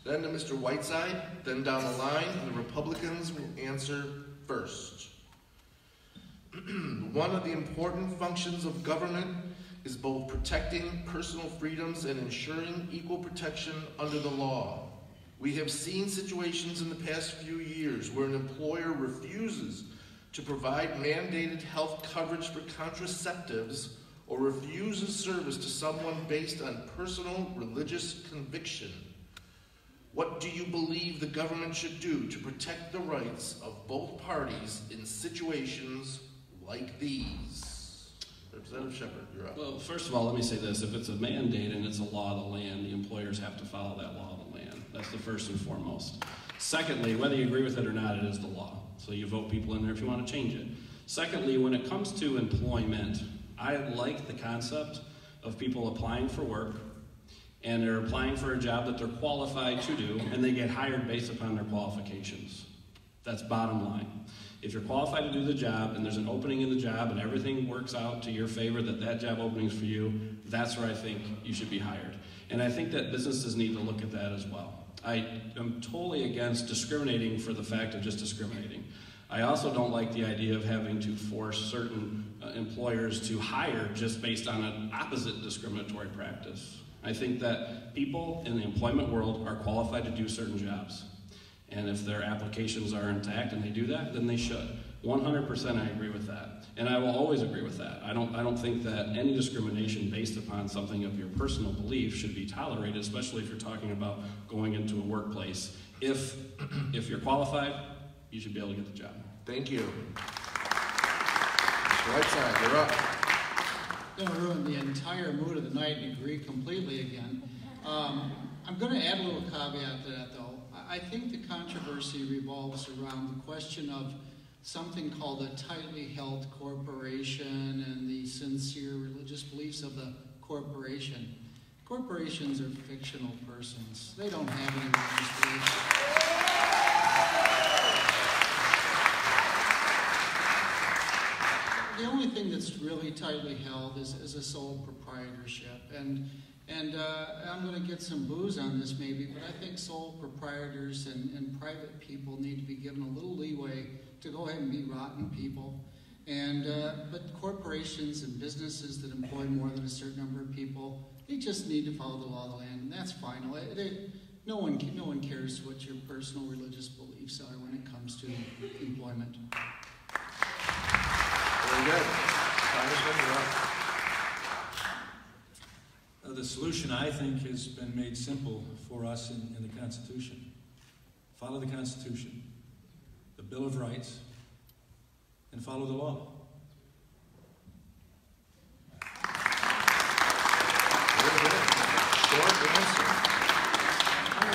then to Mr. Whiteside, then down the line, and the Republicans will answer first. One of the important functions of government is both protecting personal freedoms and ensuring equal protection under the law. We have seen situations in the past few years where an employer refuses to provide mandated health coverage for contraceptives or refuses service to someone based on personal religious conviction. What do you believe the government should do to protect the rights of both parties in situations like these? Representative Sheppard, you're up. Well, first of all, let me say this. If it's a mandate and it's a law of the land, the employers have to follow that law of the land. That's the first and foremost. Secondly, whether you agree with it or not, it is the law. So you vote people in there if you want to change it. Secondly, when it comes to employment, I like the concept of people applying for work, and they're applying for a job that they're qualified to do, and they get hired based upon their qualifications. That's bottom line. If you're qualified to do the job, and there's an opening in the job, and everything works out to your favor, that job opening is for you, that's where I think you should be hired. And I think that businesses need to look at that as well. I am totally against discriminating for the fact of just discriminating. I also don't like the idea of having to force certain employers to hire just based on an opposite discriminatory practice. I think that people in the employment world are qualified to do certain jobs. And if their applications are intact and they do that, then they should. 100% I agree with that. And I will always agree with that. I don't think that any discrimination based upon something of your personal belief should be tolerated, especially if you're talking about going into a workplace. If you're qualified, you should be able to get the job. Thank you. Mr. Whiteside, you're up. I'm going to ruin the entire mood of the night and agree completely again. I'm going to add a little caveat to that, though. I think the controversy revolves around the question of something called a tightly held corporation and the sincere religious beliefs of the corporation. Corporations are fictional persons. They don't have any religious beliefs. The only thing that's really tightly held is a sole proprietorship. And I'm going to get some boos on this maybe, but I think sole proprietors and private people need to be given a little leeway to go ahead and be rotten people. But corporations and businesses that employ more than a certain number of people, they just need to follow the law of the land, and that's fine. No one cares what your personal religious beliefs are when it comes to employment. Very good. Congressman, you're up. The solution, I think, has been made simple for us in the Constitution. Follow the Constitution, the Bill of Rights, and follow the law. Very good. Short answer.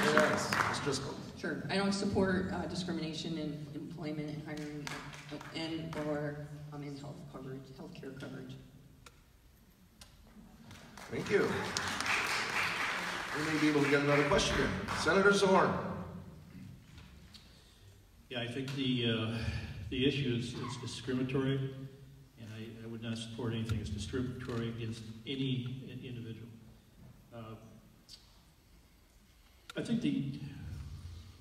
Very nice. Ms. Driskell. Sure. I don't support discrimination in employment and hiring and or in healthcare coverage. Thank you. We may be able to get another question in. Senator Zorn. Yeah, I think the issue is discriminatory, and I would not support anything that's discriminatory against any individual. I think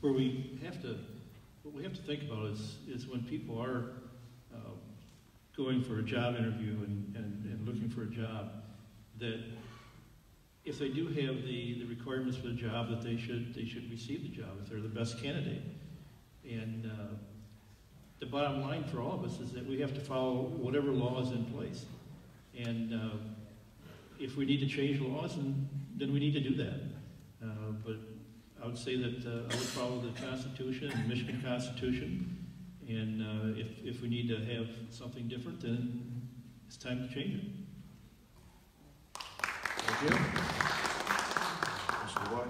what we have to think about is when people are going for a job interview and looking for a job, that if they do have the requirements for the job, that they should receive the job if they're the best candidate. And the bottom line for all of us is that we have to follow whatever law is in place. And if we need to change laws, then we need to do that. But I would say that I would follow the Constitution, the Michigan Constitution, and if we need to have something different, then it's time to change it. Thank you. Mr. LaVoy.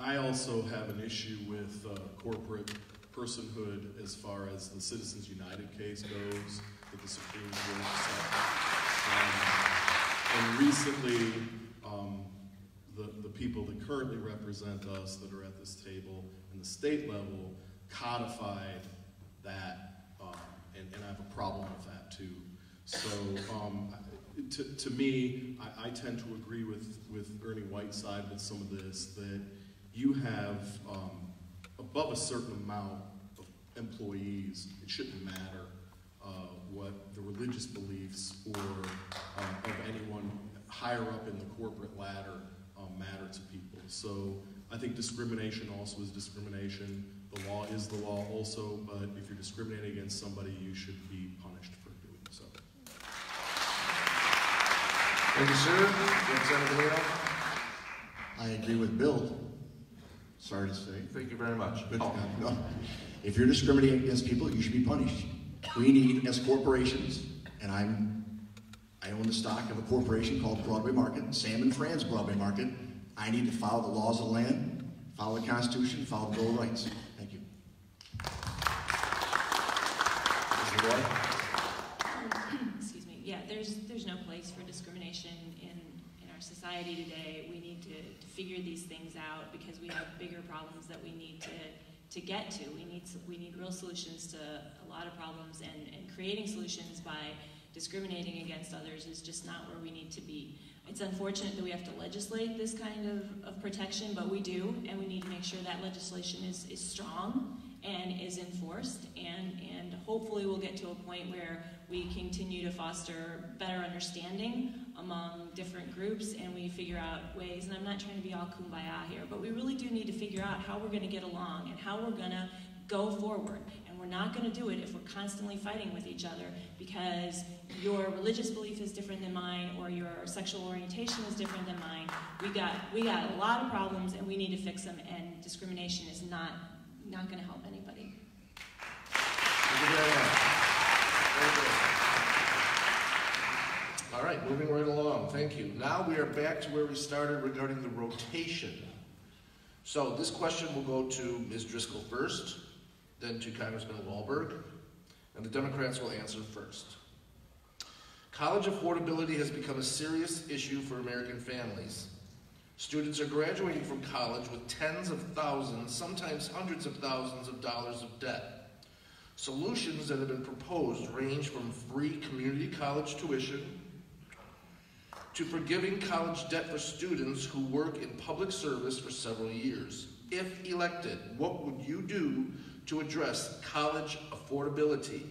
I also have an issue with corporate personhood as far as the Citizens United case goes that the Supreme Court set. And recently, the people that currently represent us that are at this table in the state level codified that, and I have a problem with that too. So to me, I tend to agree with Ernie Whiteside with some of this, that you have above a certain amount of employees, it shouldn't matter what the religious beliefs or of anyone higher up in the corporate ladder matter to people. So I think discrimination also is discrimination. The law is the law also, but if you're discriminating against somebody, you should be punished for doing so. Thank you, sir. Representative Bellino. I agree with Bill. Sorry to say. Thank you very much. But, no. If you're discriminating against people, you should be punished. We need, as corporations, and I own the stock of a corporation called Broadway Market, Sam and Fran's Broadway Market. I need to follow the laws of the land, follow the Constitution, follow the Bill of Rights. Thank you. Mr. LaVoy. Excuse me. Yeah, there's no place for discrimination in our society today. We need to figure these things out because we have bigger problems that we need to get to. We need real solutions to a lot of problems, and creating solutions by discriminating against others is just not where we need to be. It's unfortunate that we have to legislate this kind of protection, but we do, and we need to make sure that legislation is strong and is enforced, and hopefully we'll get to a point where we continue to foster better understanding among different groups, and we figure out ways, and I'm not trying to be all kumbaya here, but we really do need to figure out how we're going to get along and how we're going to go forward. And we're not going to do it if we're constantly fighting with each other because your religious belief is different than mine or your sexual orientation is different than mine. We got a lot of problems and we need to fix them, and discrimination is not going to help anybody. Thank you very much. Very good. All right, moving right along. Thank you. Now we are back to where we started regarding the rotation. So this question will go to Ms. Driskell first, then to Congressman Walberg, and the Democrats will answer first. College affordability has become a serious issue for American families. Students are graduating from college with tens of thousands, sometimes hundreds of thousands of dollars of debt. Solutions that have been proposed range from free community college tuition to forgiving college debt for students who work in public service for several years. If elected, what would you do to address college affordability?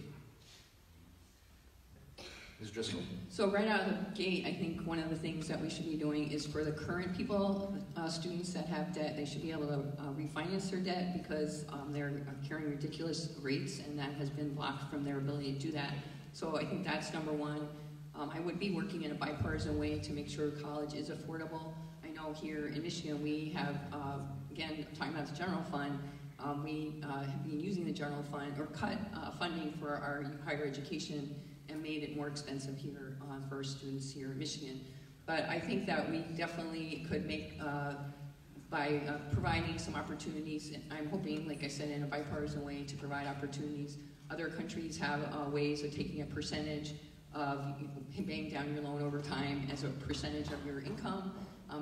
Ms. Driskell. So right out of the gate, I think one of the things that we should be doing is for the current people, students that have debt, they should be able to refinance their debt because they're carrying ridiculous rates, and that has been blocked from their ability to do that. So I think that's number one. I would be working in a bipartisan way to make sure college is affordable. I know here in Michigan we have, again, talking about the general fund, we have been using the general fund or cut funding for our higher education and made it more expensive here for students here in Michigan. But I think that we definitely could make by providing some opportunities. I'm hoping, like I said, in a bipartisan way to provide opportunities. Other countries have ways of taking a percentage of paying down your loan over time as a percentage of your income.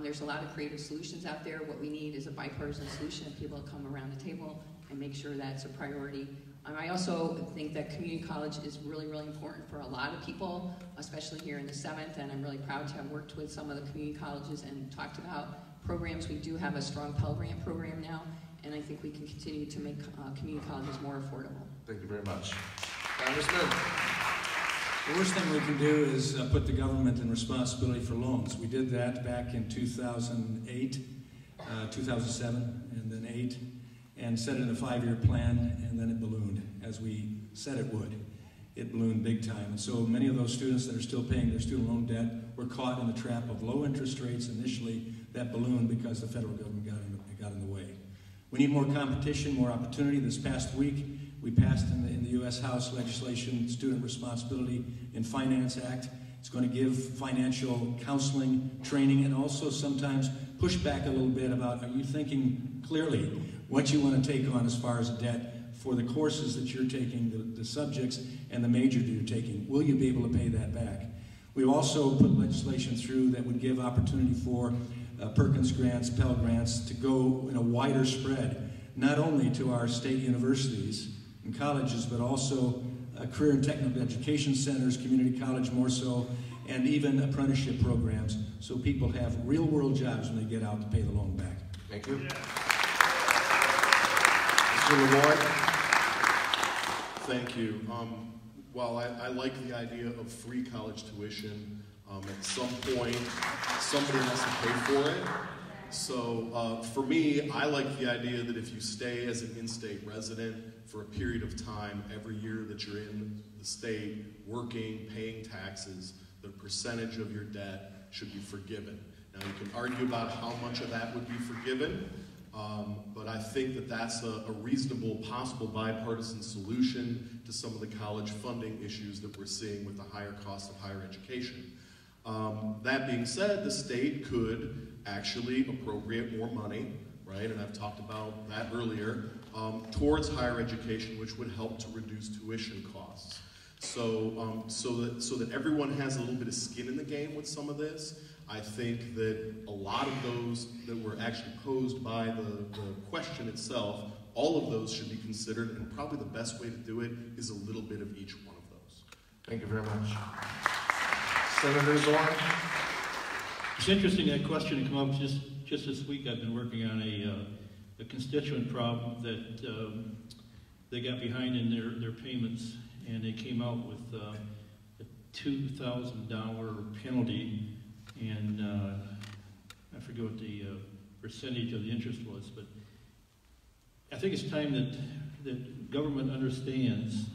There's a lot of creative solutions out there. What we need is a bipartisan solution of people to come around the table and make sure that's a priority. I also think that community college is really, really important for a lot of people, especially here in the 7th, and I'm really proud to have worked with some of the community colleges and talked about programs. We do have a strong Pell Grant program now, and I think we can continue to make community colleges more affordable. Thank you very much. Congressman. The worst thing we can do is put the government in responsibility for loans. We did that back in 2008, 2007, and then 8, and set in a 5-year plan, and then it ballooned, as we said it would. It ballooned big time. And so many of those students that are still paying their student loan debt were caught in the trap of low interest rates initially that ballooned because the federal government got in the way. We need more competition, more opportunity. This past week, we passed in the U.S. House legislation, Student Responsibility in Finance Act. It's going to give financial counseling, training, and also sometimes push back a little bit about, are you thinking clearly what you want to take on as far as debt for the courses that you're taking, the subjects, and the major that you're taking? Will you be able to pay that back? We've also put legislation through that would give opportunity for Perkins grants, Pell grants to go in a wider spread, not only to our state universities and colleges, but also career and technical education centers, community college more so, and even apprenticeship programs, so people have real-world jobs when they get out to pay the loan back. Thank you. Mr. LaVoy. Thank you. While I like the idea of free college tuition, at some point, somebody has to pay for it. So for me, I like the idea that if you stay as an in-state resident for a period of time every year that you're in the state, working, paying taxes, the percentage of your debt should be forgiven. Now you can argue about how much of that would be forgiven, but I think that that's a reasonable, possible bipartisan solution to some of the college funding issues that we're seeing with the higher cost of higher education. That being said, the state could actually appropriate more money, right, and I've talked about that earlier, towards higher education, which would help to reduce tuition costs. So, so that everyone has a little bit of skin in the game with some of this. I think that a lot of those that were actually posed by the question itself, all of those should be considered, and probably the best way to do it is a little bit of each one of those. Thank you very much. Senator Zorn. It's interesting that question came up just this week. I've been working on a constituent problem that they got behind in their payments, and they came out with a $2,000 penalty, and I forget what the percentage of the interest was, but I think it's time that government understands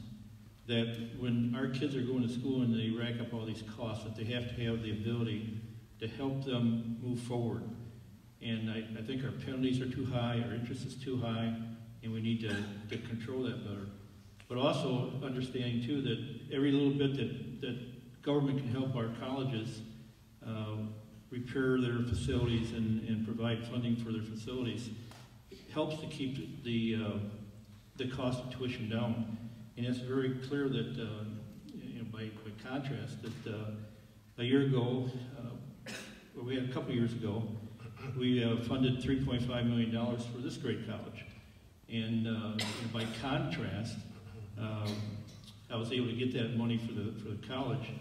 that when our kids are going to school and they rack up all these costs, that they have to have the ability to help them move forward. And I think our penalties are too high, our interest is too high, and we need to control that better. But also understanding too that every little bit that government can help our colleges repair their facilities and provide funding for their facilities helps to keep the cost of tuition down. And it's very clear that, you know, by contrast, that a year ago, well, we had a couple years ago, we funded $3.5 million for this great college. And by contrast, I was able to get that money for the college.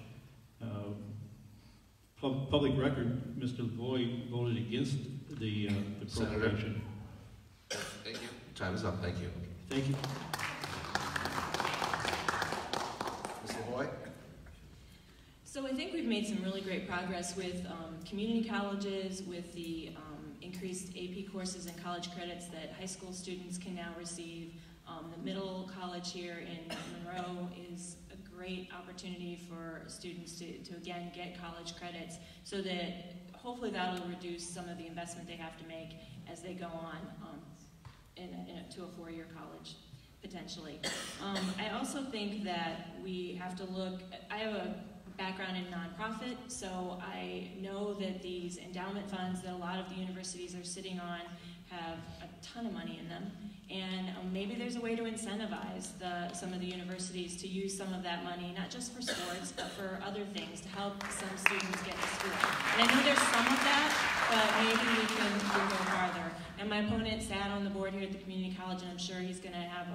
Public record, Mr. LaVoy voted against the appropriation. Thank you. Time is up. Thank you. Thank you. Ms. LaVoy. So I think we've made some really great progress with community colleges, with the increased AP courses and college credits that high school students can now receive. The middle college here in Monroe is a great opportunity for students to again get college credits, so that hopefully that'll reduce some of the investment they have to make as they go on to a four-year college, potentially. I also think that we have to look, I have a background in nonprofit, so I know that these endowment funds that a lot of the universities are sitting on have a ton of money in them, and maybe there's a way to incentivize some of the universities to use some of that money, not just for sports, but for other things to help some students get to school. And I know there's some of that, but maybe we can go farther. And my opponent sat on the board here at the community college, and I'm sure he's going to have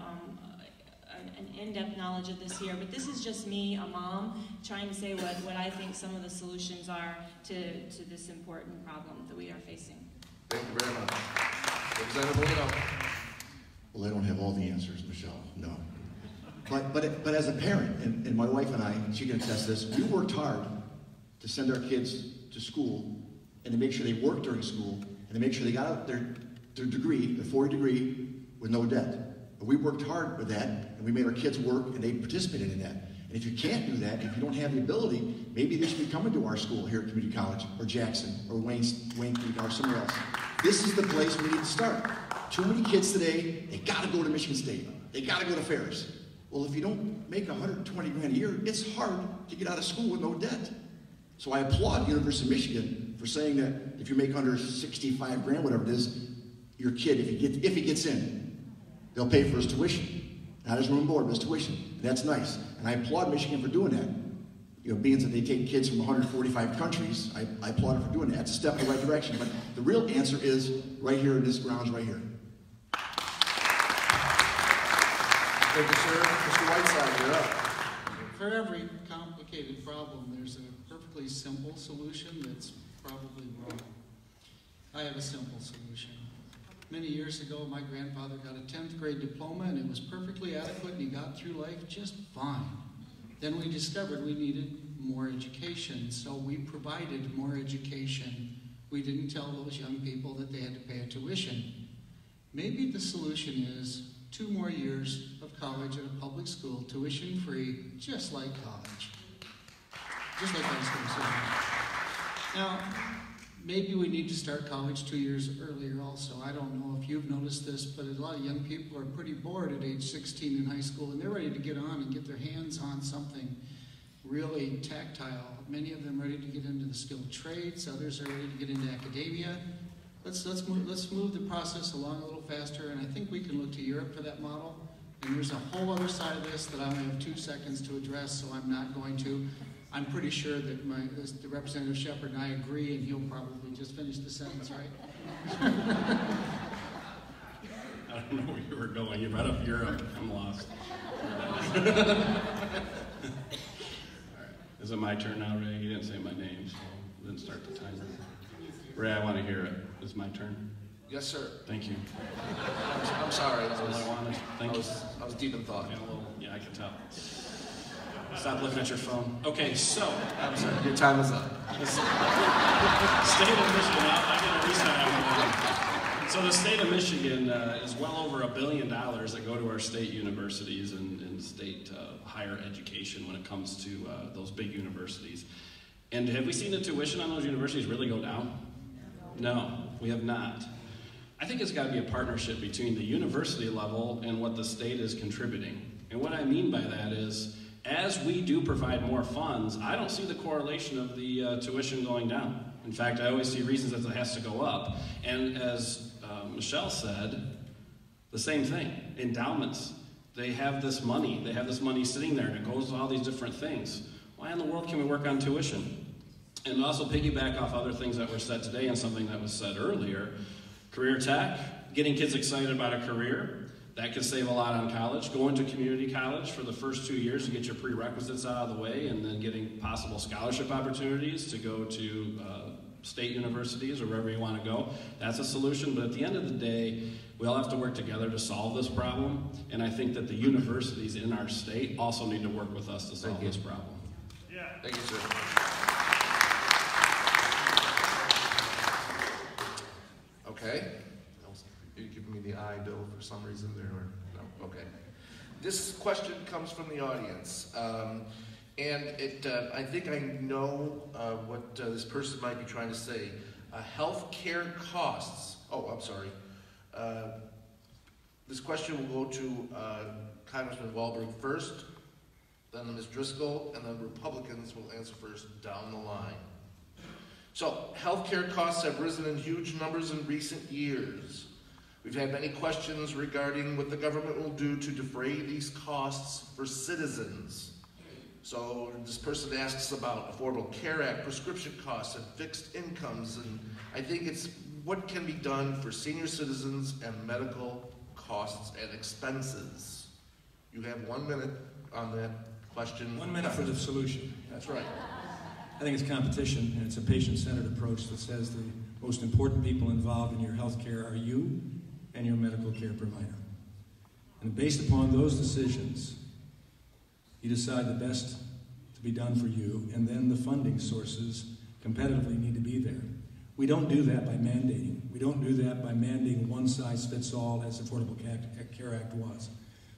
an in-depth knowledge of this here, but this is just me, a mom, trying to say what I think some of the solutions are to this important problem that we are facing. Thank you very much. Representative Bellino. Well, I don't have all the answers, Michelle, no. But as a parent, and my wife and I, she can attest this, we worked hard to send our kids to school and to make sure they worked during school and to make sure they got out their degree, their 4-year degree, with no debt. But we worked hard with that, and we made our kids work, and they participated in that. And if you can't do that, if you don't have the ability, maybe they should be coming to our school here at Community College, or Jackson, or Wayne Creek, or somewhere else. This is the place we need to start. Too many kids today, they gotta go to Michigan State. They gotta go to Ferris. Well, if you don't make $120 grand a year, it's hard to get out of school with no debt. So I applaud the University of Michigan for saying that if you make under 65 grand, whatever it is, your kid, if he gets in, they'll pay for his tuition. Not his room and board, but his tuition. And that's nice. And I applaud Michigan for doing that. You know, being that they take kids from 145 countries, I applaud them for doing that. It's a step in the right direction. But the real answer is right here in this grounds right here. Thank you, sir. Mr. Whiteside, you're up. For every complicated problem, there's a perfectly simple solution that's probably wrong. I have a simple solution. Many years ago, my grandfather got a 10th grade diploma, and it was perfectly adequate, and he got through life just fine. Then we discovered we needed more education, so we provided more education. We didn't tell those young people that they had to pay a tuition. Maybe the solution is 2 more years of college at a public school, tuition-free, just like college. Just like high school. Now, maybe we need to start college 2 years earlier also. I don't know if you've noticed this, but a lot of young people are pretty bored at age 16 in high school, and they're ready to get on and get their hands on something really tactile. Many of them ready to get into the skilled trades. Others are ready to get into academia. Let's move the process along a little faster, and I think we can look to Europe for that model. And there's a whole other side of this that I only have 2 seconds to address, so I'm not going to. I'm pretty sure that the Representative Sheppard and I agree, and he'll probably just finish the sentence, right? I don't know where you were going. You brought up Europe. I'm lost. Is it my turn now, Ray? You didn't say my name, so I didn't start the timer. Ray, I want to hear it. Is it my turn? Yes, sir. Thank you. I'm sorry. That's all I wanted. Thank you. I was deep in thought. Yeah, I can tell. Stop looking at your phone. Okay, so. I'm sorry. Your time is up. State of Michigan, I get a reset. So the state of Michigan is well over $1 billion that go to our state universities and state higher education when it comes to those big universities. And have we seen the tuition on those universities really go down? No, we have not. I think it's got to be a partnership between the university level and what the state is contributing. And what I mean by that is, as we do provide more funds, I don't see the correlation of the tuition going down. In fact, I always see reasons that it has to go up. And as Michelle said, the same thing. Endowments, they have this money. They have this money sitting there, and it goes to all these different things. Why in the world can we work on tuition? And also piggyback off other things that were said today and something that was said earlier. Career tech, getting kids excited about a career. That could save a lot on college. Going to community college for the first 2 years to get your prerequisites out of the way, and then getting possible scholarship opportunities to go to state universities or wherever you want to go. That's a solution, but at the end of the day, we all have to work together to solve this problem, and I think that the universities in our state also need to work with us to solve this problem. Yeah. Thank you, sir. Okay. You're giving me the eye, Bill, for some reason there, or no? Okay. This question comes from the audience, and I think I know what this person might be trying to say. Health care costs. Oh, I'm sorry. This question will go to Congressman Walberg first. then Ms. Driskell, and then Republicans will answer first down the line. So, healthcare costs have risen in huge numbers in recent years. We've had many questions regarding what the government will do to defray these costs for citizens. So this person asks about Affordable Care Act, prescription costs, and fixed incomes, and I think it's what can be done for senior citizens and medical costs and expenses. You have 1 minute on that question. 1 minute for the solution. That's right. I think it's competition, and it's a patient-centered approach that says the most important people involved in your health care are you and your medical care provider. And based upon those decisions, you decide the best to be done for you, and then the funding sources competitively need to be there. We don't do that by mandating. We don't do that by mandating one-size-fits-all as the Affordable Care Act was.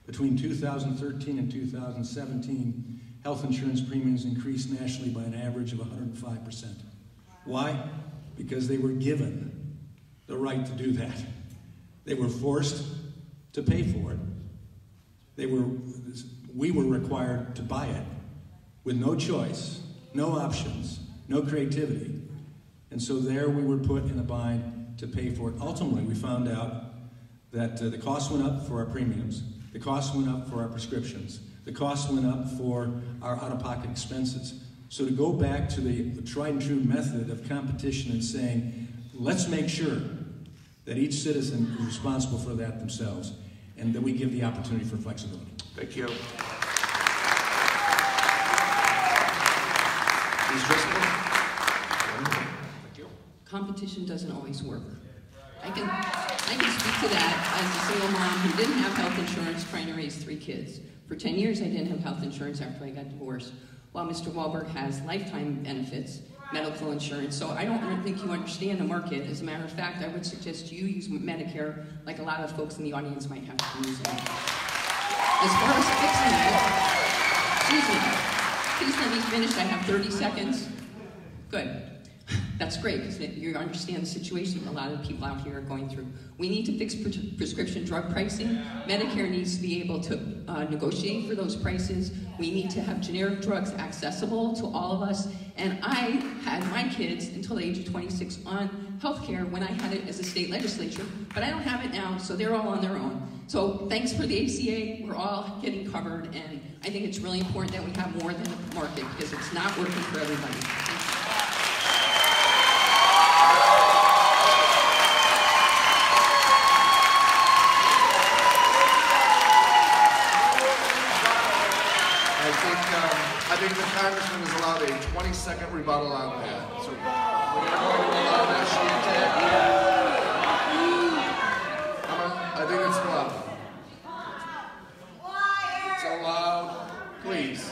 Between 2013 and 2017, health insurance premiums increased nationally by an average of 105%. Why? Because they were given the right to do that. They were forced to pay for it. We were required to buy it with no choice, no options, no creativity. And so there we were put in a bind to pay for it. Ultimately, we found out that the cost went up for our premiums, the cost went up for our prescriptions, the cost went up for our out-of-pocket expenses. So to go back to the tried and true method of competition and saying, let's make sure that each citizen is responsible for that themselves, and that we give the opportunity for flexibility. Thank you. Ms. Driskell? Thank you. Competition doesn't always work. I can speak to that as a single mom who didn't have health insurance trying to raise 3 kids. For 10 years, I didn't have health insurance after I got divorced, while Mr. Walberg has lifetime benefits, medical insurance. So I don't really think you understand the market. As a matter of fact, I would suggest you use Medicare like a lot of folks in the audience might have to use it. As far as fixing it, excuse me, please let me finish. I have 30 seconds. Good. That's great, because you understand the situation a lot of people out here are going through. We need to fix prescription drug pricing. Medicare needs to be able to negotiate for those prices. We need to have generic drugs accessible to all of us. And I had my kids until the age of 26 on health care when I had it as a state legislature, but I don't have it now, so they're all on their own. So thanks for the ACA. We're all getting covered, and I think it's really important that we have more than a market, because it's not working for everybody. I think the Congressman is allowed a 20-second rebuttal on that. So we are going to allow that sheet I think it's allowed. It's allowed. Please.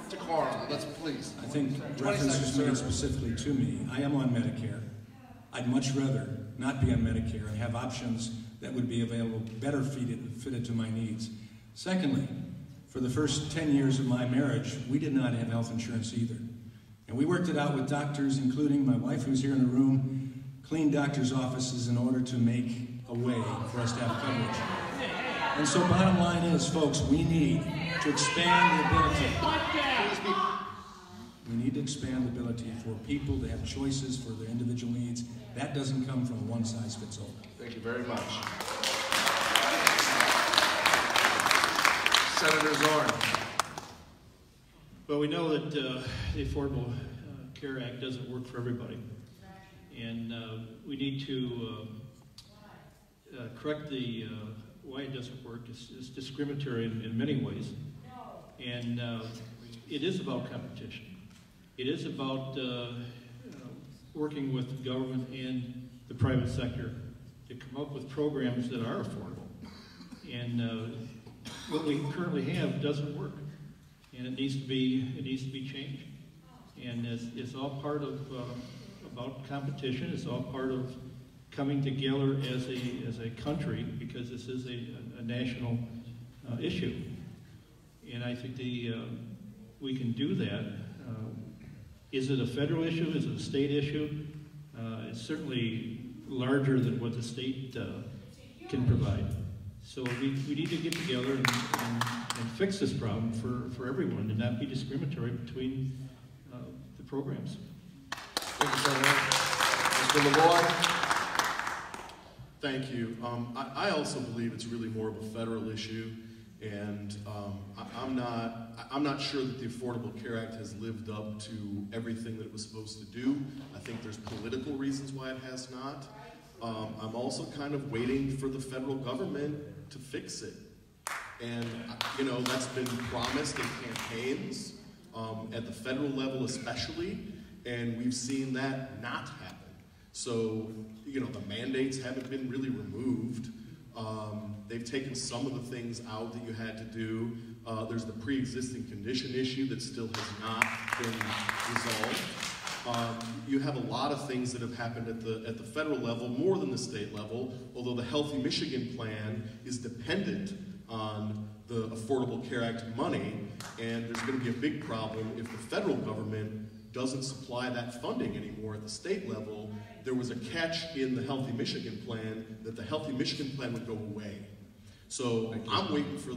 Decorum. Let's please. I think reference was made specifically to me. I am on Medicare. I'd much rather not be on Medicare and have options that would be available, better fitted to my needs. Secondly, for the first 10 years of my marriage, we did not have health insurance either. And we worked it out with doctors, including my wife who's here in the room, clean doctors' offices in order to make a way for us to have coverage. And so bottom line is, folks, we need to expand the ability. We need to expand the ability for people to have choices for their individual needs. That doesn't come from a one-size-fits-all. Thank you very much. Senator Zorn. Well, we know that the Affordable Care Act doesn't work for everybody. And we need to correct the why it doesn't work. It's discriminatory in many ways. And it is about competition. It is about working with the government and the private sector to come up with programs that are affordable. And what we currently have doesn't work, and it needs to be changed. And it's all part of about competition. It's all part of coming together as a country, because this is a national issue. And I think we can do that. Is it a federal issue? Is it a state issue? It's certainly larger than what the state can provide. So we need to get together and and fix this problem for everyone and not be discriminatory between the programs. Thank you, Senator. Mr. LaVoy. Thank you. I also believe it's really more of a federal issue, and I'm not sure that the Affordable Care Act has lived up to everything that it was supposed to do. I think there's political reasons why it has not. I'm also kind of waiting for the federal government to fix it. And, you know, that's been promised in campaigns, at the federal level especially, and we've seen that not happen. So, you know, the mandates haven't been really removed. They've taken some of the things out that you had to do. There's the pre-existing condition issue that still has not been resolved. You have a lot of things that have happened at the federal level, more than the state level, although the Healthy Michigan Plan is dependent on the Affordable Care Act money, and there's going to be a big problem if the federal government doesn't supply that funding anymore at the state level. There was a catch in the Healthy Michigan Plan that the Healthy Michigan Plan would go away. So I'm waiting for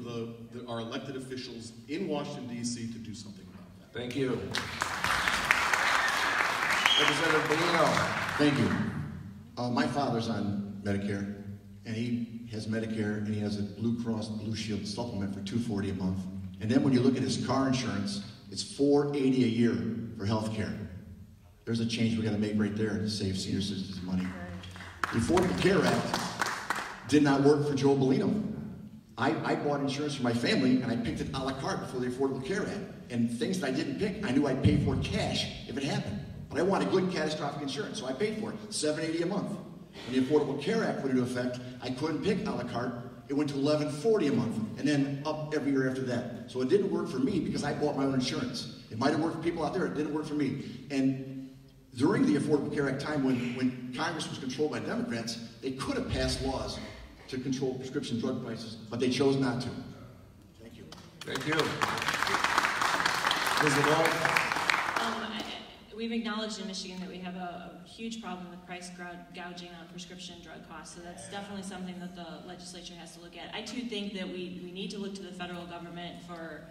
our elected officials in Washington, D.C. to do something about that. Thank you. Representative Bellino. Thank you. My father's on Medicare, and he has Medicare, and he has a Blue Cross Blue Shield supplement for $240 a month. And then when you look at his car insurance, it's $480 a year for health care. There's a change we got to make right there to save senior citizens money. The Affordable Care Act did not work for Joe Bellino. I bought insurance for my family, and I picked it a la carte before the Affordable Care Act. And things that I didn't pick, I knew I'd pay for cash if it happened. But I wanted good catastrophic insurance, so I paid for it, $780 a month. When the Affordable Care Act went into effect, I couldn't pick a la carte. It went to $1140 a month, and then up every year after that. So it didn't work for me because I bought my own insurance. It might have worked for people out there, it didn't work for me. And during the Affordable Care Act time when Congress was controlled by Democrats, they could have passed laws to control prescription drug prices, but they chose not to. Thank you. Thank you. Ms. LaVoy. We've acknowledged in Michigan that we have a huge problem with price gouging on prescription drug costs, so that's definitely something that the legislature has to look at. I too think that we need to look to the federal government for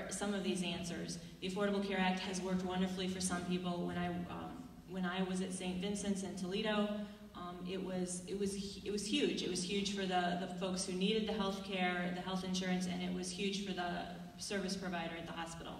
some of these answers. The Affordable Care Act has worked wonderfully for some people. When I was at St. Vincent's in Toledo, it was huge. It was huge for the folks who needed the health care, the health insurance, and it was huge for the service provider at the hospital.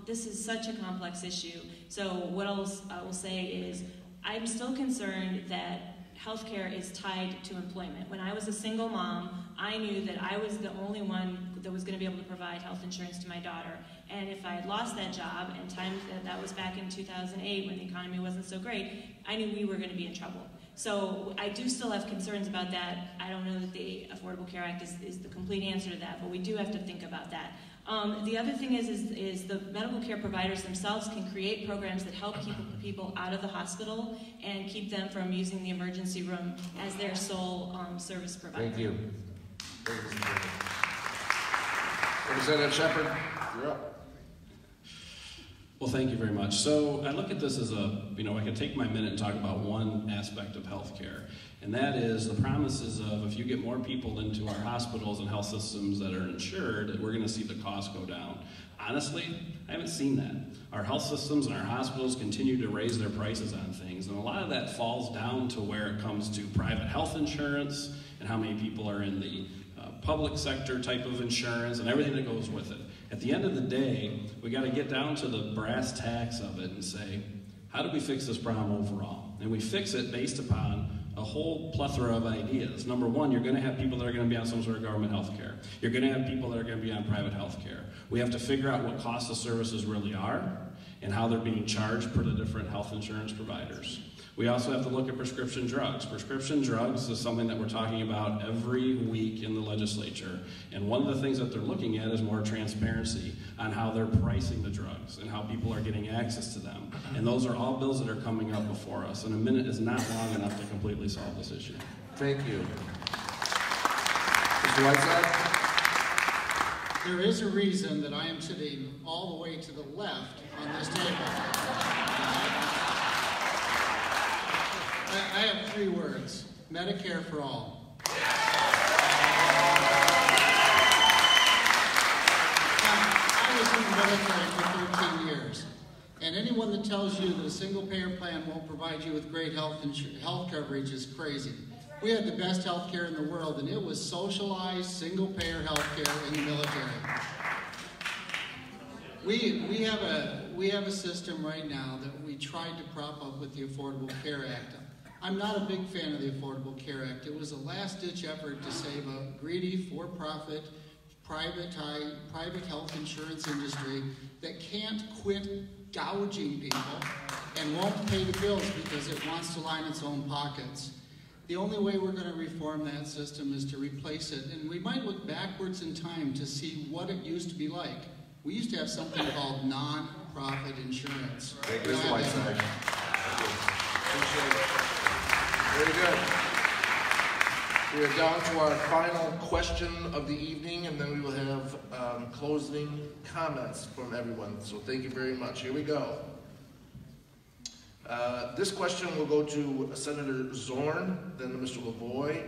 This is such a complex issue. So what else I will say is I'm still concerned that healthcare is tied to employment. When I was a single mom, I knew that I was the only one that was going to be able to provide health insurance to my daughter. And if I had lost that job, and that was back in 2008 when the economy wasn't so great, I knew we were going to be in trouble. So I do still have concerns about that. I don't know that the Affordable Care Act is the complete answer to that, but we do have to think about that. The other thing is the medical care providers themselves can create programs that help keep people out of the hospital and keep them from using the emergency room as their sole service provider. Thank you. Representative Sheppard, you're up. Well, thank you very much. So I look at this as I can take my minute and talk about one aspect of healthcare, and that is the promises of if you get more people into our hospitals and health systems that are insured, we're going to see the cost go down. Honestly, I haven't seen that. Our health systems and our hospitals continue to raise their prices on things, and a lot of that falls down to where it comes to private health insurance and how many people are in the public sector type of insurance and everything that goes with it. At the end of the day, we got to get down to the brass tacks of it and say, how do we fix this problem overall? And we fix it based upon a whole plethora of ideas. Number one, you're going to have people that are going to be on some sort of government health care. You're going to have people that are going to be on private health care. We have to figure out what cost of services really are and how they're being charged per the different health insurance providers. We also have to look at prescription drugs. Prescription drugs is something that we're talking about every week in the legislature. And one of the things that they're looking at is more transparency on how they're pricing the drugs and how people are getting access to them. And those are all bills that are coming up before us. And a minute is not long enough to completely solve this issue. Thank you. Mr. Whiteside? There is a reason that I am sitting all the way to the left on this table. I have 3 words: Medicare for all. military for 13 years. And anyone that tells you that a single-payer plan won't provide you with great health coverage is crazy. We had the best health care in the world, and it was socialized, single-payer health care in the military. We have a system right now that we tried to prop up with the Affordable Care Act. I'm not a big fan of the Affordable Care Act. It was a last-ditch effort to save a greedy, for-profit, private health insurance industry that can't quit gouging people and won't pay the bills because it wants to line its own pockets. The only way we're going to reform that system is to replace it, and we might look backwards in time to see what it used to be like. We used to have something called non-profit insurance. Thank you, Mr. Whiteside. Appreciate it. Very good. We are down to our final question of the evening, and then we will have closing comments from everyone. So thank you very much. Here we go. This question will go to Senator Zorn, then to Mr. LaVoy,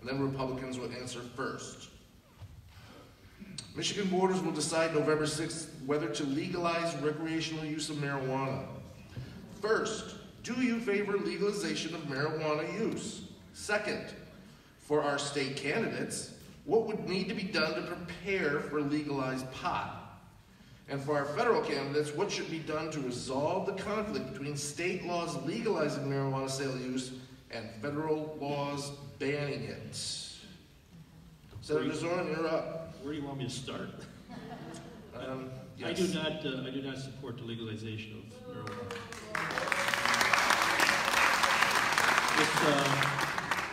and then Republicans will answer first. Michigan voters will decide November 6th whether to legalize recreational use of marijuana. First, do you favor legalization of marijuana use? Second, for our state candidates, what would need to be done to prepare for legalized pot? And for our federal candidates, what should be done to resolve the conflict between state laws legalizing marijuana sale use and federal laws banning it? Senator Zorn, you're up. Where do you want me to start? Yes. I do not support the legalization of marijuana.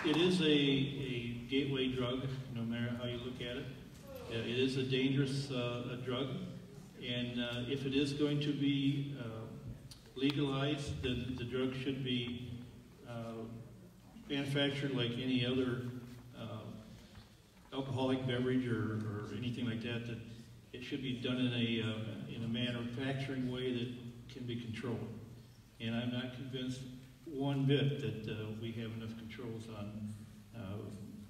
It is a gateway drug, no matter how you look at it. It is a dangerous drug, and if it is going to be legalized, then the drug should be manufactured like any other alcoholic beverage or anything like that. That it should be done in a manufacturing way that can be controlled. And I'm not convinced one bit that we have enough controls on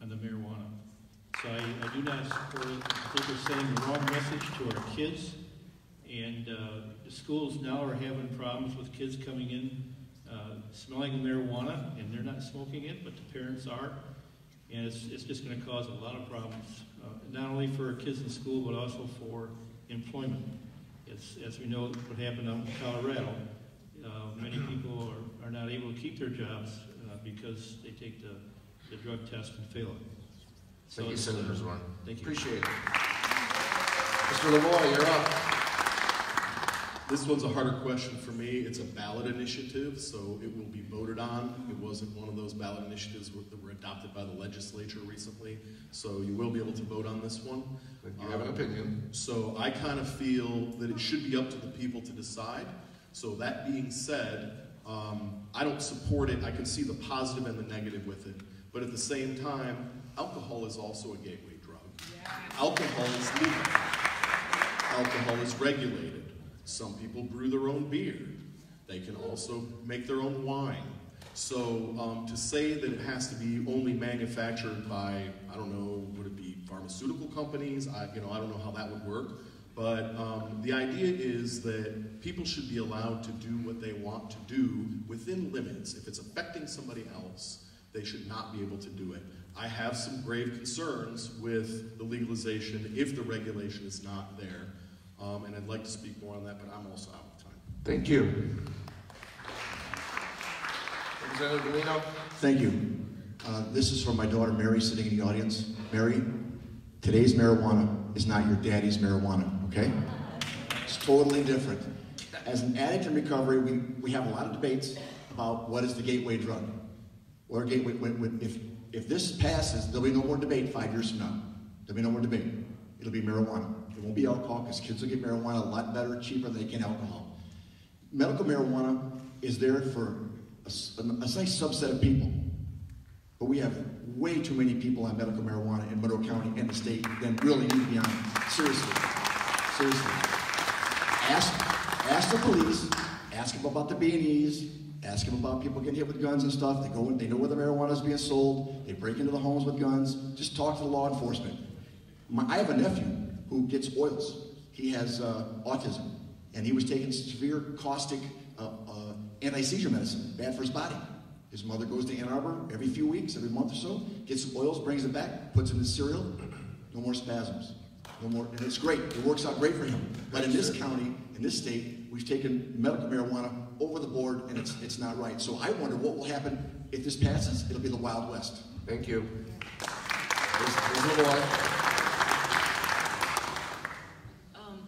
the marijuana. So I do not support it. I think we're sending the wrong message to our kids. And the schools now are having problems with kids coming in smelling marijuana, and they're not smoking it, but the parents are. And it's just going to cause a lot of problems, not only for kids in school, but also for employment. As we know what happened out in Colorado, many people are not able to keep their jobs because they take the drug test and fail it. Thank you, Senator Zorn. Thank you. Appreciate it. Mr. LaVoy, you're up. This one's a harder question for me. It's a ballot initiative, so it will be voted on. It wasn't one of those ballot initiatives that were adopted by the legislature recently, so you will be able to vote on this one. You have an opinion. So I kind of feel that it should be up to the people to decide. So that being said, I don't support it. I can see the positive and the negative with it. But at the same time, alcohol is also a gateway drug. Yeah. Alcohol is legal. Alcohol is regulated. Some people brew their own beer. They can also make their own wine. So to say that it has to be only manufactured by, I don't know, would it be pharmaceutical companies? I don't know how that would work. But the idea is that people should be allowed to do what they want to do within limits. If it's affecting somebody else, they should not be able to do it. I have some grave concerns with the legalization if the regulation is not there. And I'd like to speak more on that, but I'm also out of time. Thank you. Representative Bellino. Thank you. This is for my daughter Mary sitting in the audience. Mary, today's marijuana is not your daddy's marijuana, okay? It's totally different. As an addict in recovery, we have a lot of debates about what is the gateway drug. Or gateway, if this passes, there'll be no more debate 5 years from now. There'll be no more debate. It'll be marijuana. It won't be alcohol because kids will get marijuana a lot better, cheaper than they can alcohol. Medical marijuana is there for a nice subset of people. But we have way too many people on medical marijuana in Monroe County and the state than really need to be on it. Seriously. Seriously. Ask the police, ask them about the B&Es, ask them about people getting hit with guns and stuff. They go in, they know where the marijuana is being sold, they break into the homes with guns. Just talk to the law enforcement. I have a nephew who gets oils. He has autism, and he was taking severe caustic anti-seizure medicine, bad for his body. His mother goes to Ann Arbor every few weeks, every month or so, gets some oils, brings it back, puts it in his cereal. No more spasms. No more, and it's great. It works out great for him. But in this county, in this state, we've taken medical marijuana over the board, and it's not right. So I wonder what will happen if this passes. It'll be the Wild West. Thank you. There's LaVoy.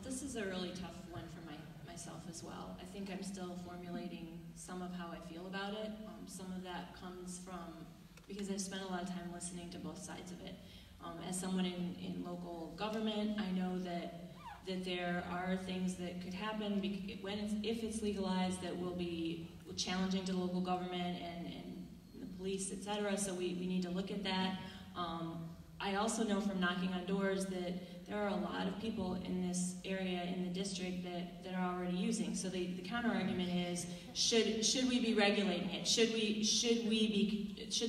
This is a really tough one for myself as well. I think I'm still formulating some of how I feel about it. Some of that comes from, because I've spent a lot of time listening to both sides of it. As someone in local government, I know that there are things that could happen if it's legalized that will be challenging to the local government and the police, etc. So we need to look at that. I also know from knocking on doors that there are a lot of people in this area, in the district, that are already using. So the counter argument is, should we be regulating it? Should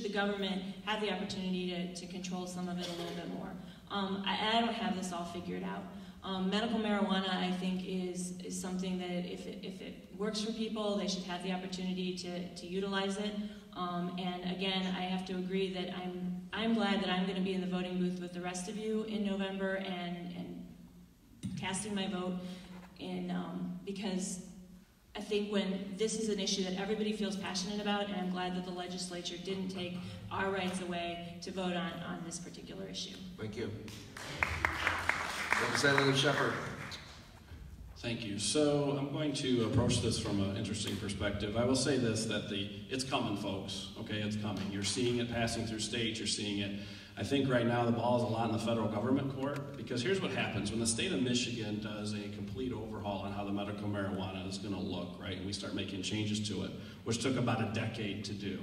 the government have the opportunity to control some of it a little bit more? I don't have this all figured out. Medical marijuana, I think, is something that if it works for people, they should have the opportunity to utilize it. And again, I have to agree that I'm glad that I'm going to be in the voting booth with the rest of you in November and casting my vote in because I think when this is an issue that everybody feels passionate about, and I'm glad that the legislature didn't take our rights away to vote on this particular issue. Thank you. Representative Sheppard. Thank you. So I'm going to approach this from an interesting perspective. I will say this, that it's coming, folks. Okay, it's coming. You're seeing it passing through states. You're seeing it. I think right now the ball is a lot in the federal government court, because here's what happens. When the state of Michigan does a complete overhaul on how the medical marijuana is going to look, right, and we start making changes to it, which took about a decade to do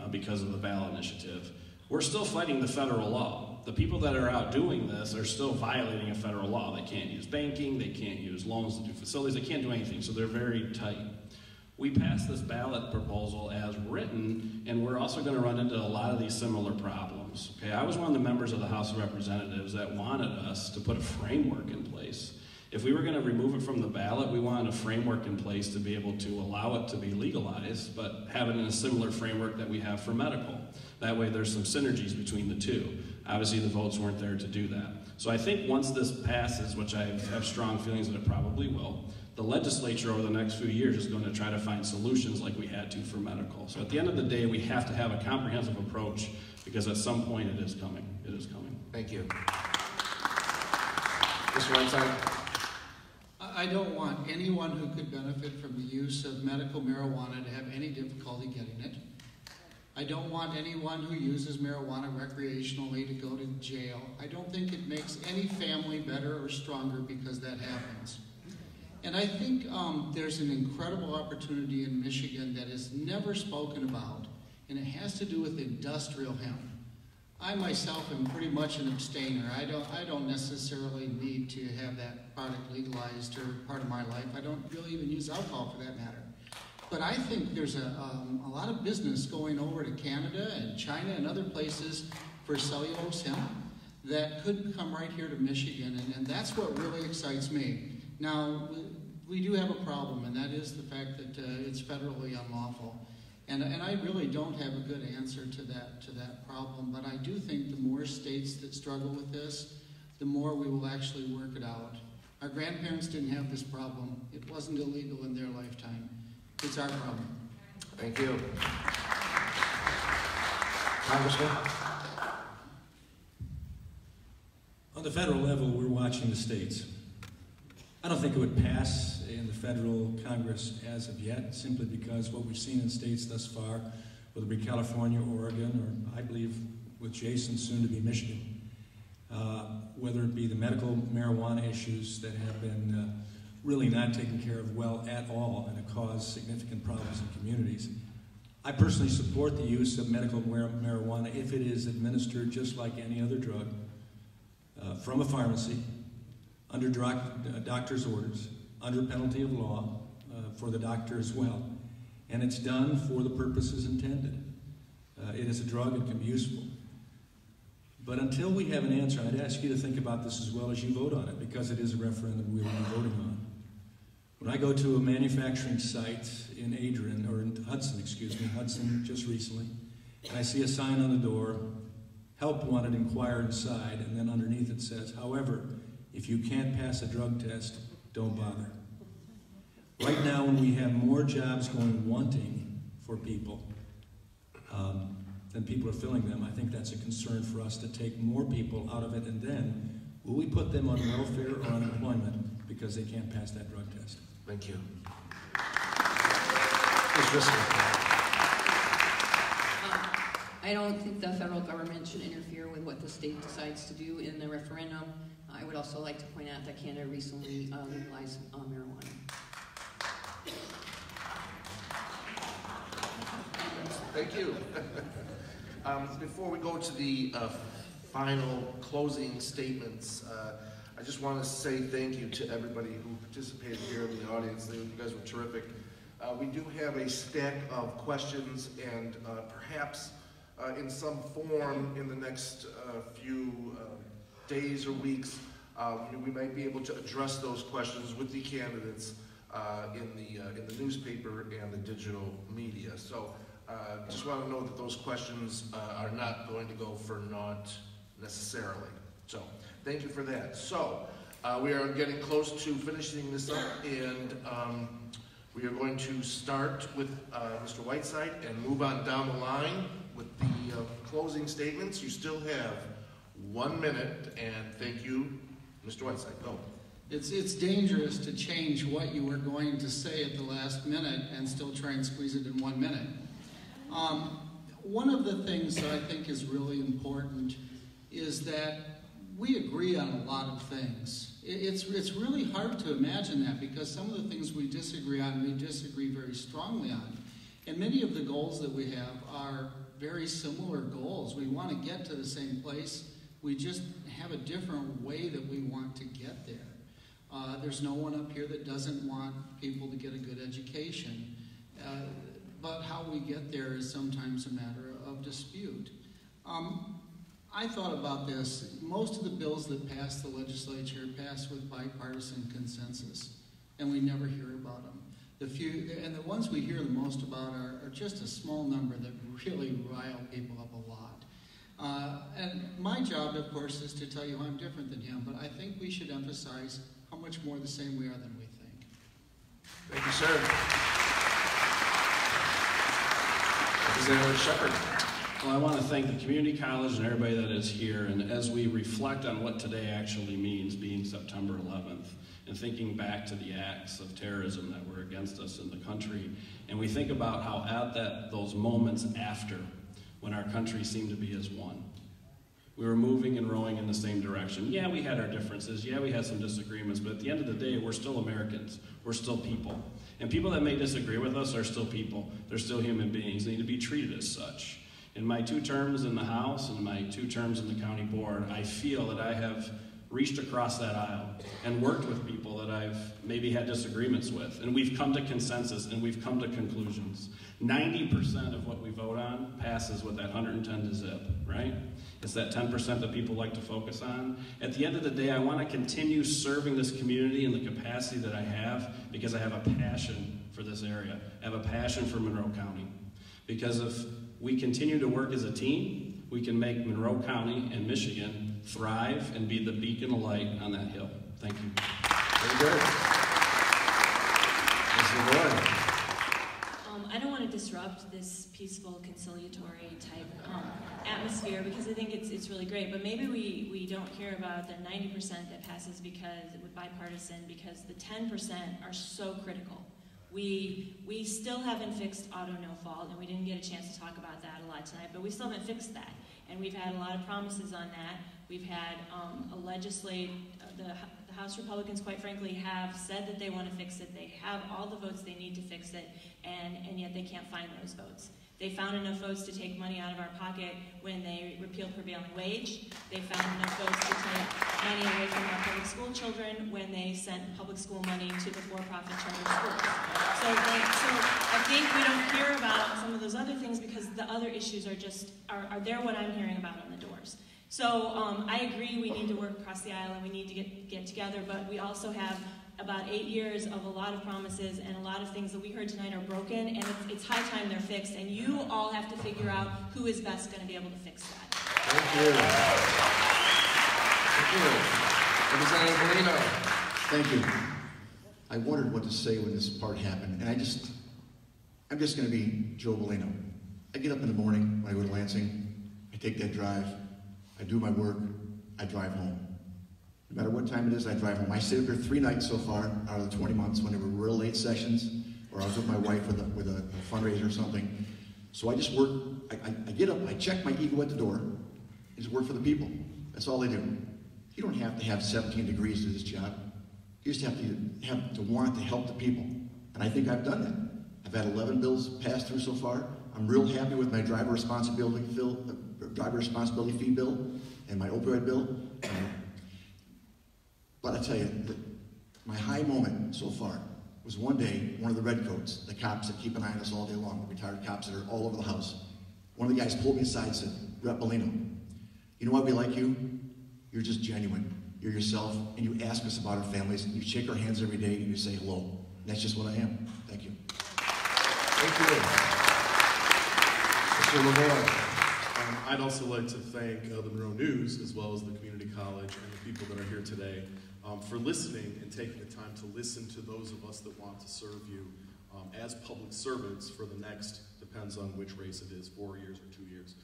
because of the ballot initiative, we're still fighting the federal law. The people that are out doing this are still violating a federal law. They can't use banking, they can't use loans to do facilities, they can't do anything, so they're very tight. We passed this ballot proposal as written, and we're also going to run into a lot of these similar problems. Okay, I was one of the members of the House of Representatives that wanted us to put a framework in place. If we were going to remove it from the ballot, we wanted a framework in place to be able to allow it to be legalized, but have it in a similar framework that we have for medical. That way there's some synergies between the two. Obviously the votes weren't there to do that. So I think once this passes, which I have strong feelings that it probably will, the legislature over the next few years is going to try to find solutions like we had to for medical. So at the end of the day, we have to have a comprehensive approach, because at some point it is coming. It is coming. Thank you. Mr. Whiteside. I don't want anyone who could benefit from the use of medical marijuana to have any difficulty getting it. I don't want anyone who uses marijuana recreationally to go to jail. I don't think it makes any family better or stronger because that happens. And I think there's an incredible opportunity in Michigan that is never spoken about, and it has to do with industrial hemp. I myself am pretty much an abstainer. I don't necessarily need to have that product legalized or part of my life. I don't really even use alcohol for that matter. But I think there's a lot of business going over to Canada and China and other places for cellulose hemp that could come right here to Michigan, and that's what really excites me. Now, we do have a problem, and that is the fact that it's federally unlawful. And I really don't have a good answer to that problem, but I do think the more states that struggle with this, the more we will actually work it out. Our grandparents didn't have this problem. It wasn't illegal in their lifetime. It's our problem. Thank you. Congressman? On the federal level, we're watching the states. I don't think it would pass in the federal Congress as of yet, simply because what we've seen in states thus far, whether it be California, Oregon, or I believe with Jason soon to be Michigan, whether it be the medical marijuana issues that have been really not taken care of well at all and have caused significant problems in communities. I personally support the use of medical marijuana if it is administered just like any other drug from a pharmacy, under doctor's orders, under penalty of law for the doctor as well. And it's done for the purposes intended. It is a drug that can be useful. But until we have an answer, I'd ask you to think about this as well as you vote on it, because it is a referendum we will be voting on. When I go to a manufacturing site in Adrian, or in Hudson, excuse me, Hudson just recently, and I see a sign on the door, help wanted, inquire inside, and then underneath it says, however, if you can't pass a drug test, don't bother. Right now, when we have more jobs going wanting for people than people are filling them, I think that's a concern for us to take more people out of it, and then will we put them on welfare or unemployment because they can't pass that drug test? Thank you. I don't think the federal government should interfere with what the state decides to do in the referendum. I would also like to point out that Canada recently legalized marijuana. Thank you. Before we go to the final closing statements, I just want to say thank you to everybody who participated here in the audience. You guys were terrific. We do have a stack of questions, and perhaps in some form in the next few days or weeks, we might be able to address those questions with the candidates in the newspaper and the digital media. So just want to know that those questions are not going to go for naught necessarily. So thank you for that. So we are getting close to finishing this up, and we are going to start with Mr. Whiteside and move on down the line with the closing statements. You still have 1 minute, and thank you, Mr. Whiteside. Go. It's dangerous to change what you were going to say at the last minute and still try and squeeze it in 1 minute. One of the things that I think is really important is that we agree on a lot of things. It's really hard to imagine that, because some of the things we disagree on, we disagree very strongly on. And many of the goals that we have are very similar goals. We want to get to the same place. We just have a different way that we want to get there. There's no one up here that doesn't want people to get a good education. But how we get there is sometimes a matter of dispute. I thought about this. Most of the bills that pass the legislature pass with bipartisan consensus, and we never hear about them. The ones we hear the most about are just a small number that really rile people up a lot. And my job, of course, is to tell you I'm different than him, but I think we should emphasize how much more the same we are than we think. Thank you, sir. Representative Sheppard. Well, I want to thank the community college and everybody that is here, and as we reflect on what today actually means, being September 11th, and thinking back to the acts of terrorism that were against us in the country, and we think about how at those moments after, when our country seemed to be as one, we were moving and rowing in the same direction. Yeah, we had our differences. Yeah, we had some disagreements, but at the end of the day, we're still Americans. We're still people. And people that may disagree with us are still people. They're still human beings. They need to be treated as such. In my 2 terms in the House and my 2 terms in the county board, I feel that I have reached across that aisle and worked with people that I've maybe had disagreements with. And we've come to consensus and we've come to conclusions. 90% of what we vote on passes with that 110 to zip, right? It's that 10% that people like to focus on. At the end of the day, I want to continue serving this community in the capacity that I have, because I have a passion for this area. I have a passion for Monroe County. Because if we continue to work as a team, we can make Monroe County and Michigan thrive and be the beacon of light on that hill. Thank you. Very good. Ms. LaVoy. I don't want to disrupt this peaceful, conciliatory type atmosphere, because I think it's really great. But maybe we don't hear about the 90% that passes with bipartisan, because the 10% are so critical. We still haven't fixed auto no fault, and we didn't get a chance to talk about that a lot tonight, but we still haven't fixed that. And we've had a lot of promises on that. We've had the House Republicans, quite frankly, have said that they want to fix it. They have all the votes they need to fix it, and yet they can't find those votes. They found enough votes to take money out of our pocket when they repealed prevailing wage. They found enough votes to take money away from our public school children when they sent public school money to the for-profit charter schools. So I think we don't hear about some of those other things because the other issues are they're what I'm hearing about on the doors. So I agree we need to work across the aisle and we need to get together, but we also have about 8 years of a lot of promises and a lot of things that we heard tonight are broken, and it's high time they're fixed, and you all have to figure out who is best going to be able to fix that. Thank you. Thank you. Representative Bellino. Thank you. I wondered what to say when this part happened, and I'm just going to be Joe Bellino. I get up in the morning when I go to Lansing, I take that drive, I do my work, I drive home. No matter what time it is, I drive home. I stayed up here 3 nights so far out of the 20 months when there were real late sessions, or I was with my wife with a fundraiser or something. So I just work, I get up, I check my ego at the door, and just work for the people. That's all I do. You don't have to have 17 degrees to do this job. You just have to want to help the people. And I think I've done that. I've had 11 bills passed through so far. I'm real happy with my driver responsibility fee bill and my opioid bill. But I tell you, my high moment so far was one day, one of the redcoats, the cops that keep an eye on us all day long, the retired cops that are all over the house. One of the guys pulled me aside and said, Rep Bellino, you know why we like you? You're just genuine. You're yourself, and you ask us about our families, and you shake our hands every day, and you say hello. And that's just what I am. Thank you. Thank you. Mr. LaVoy. I'd also like to thank the Monroe News, as well as the community college and the people that are here today, for listening and taking the time to listen to those of us that want to serve you as public servants for the next, depends on which race it is, 4 years or 2 years.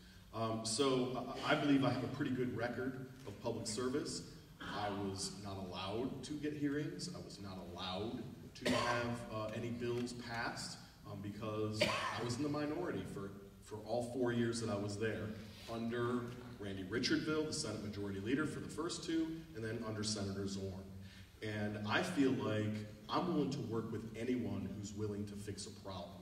So I believe I have a pretty good record of public service. I was not allowed to get hearings. I was not allowed to have any bills passed because I was in the minority for all 4 years that I was there, under Randy Richardville, the Senate Majority Leader for the first 2, and then under Senator Zorn. And I feel like I'm willing to work with anyone who's willing to fix a problem.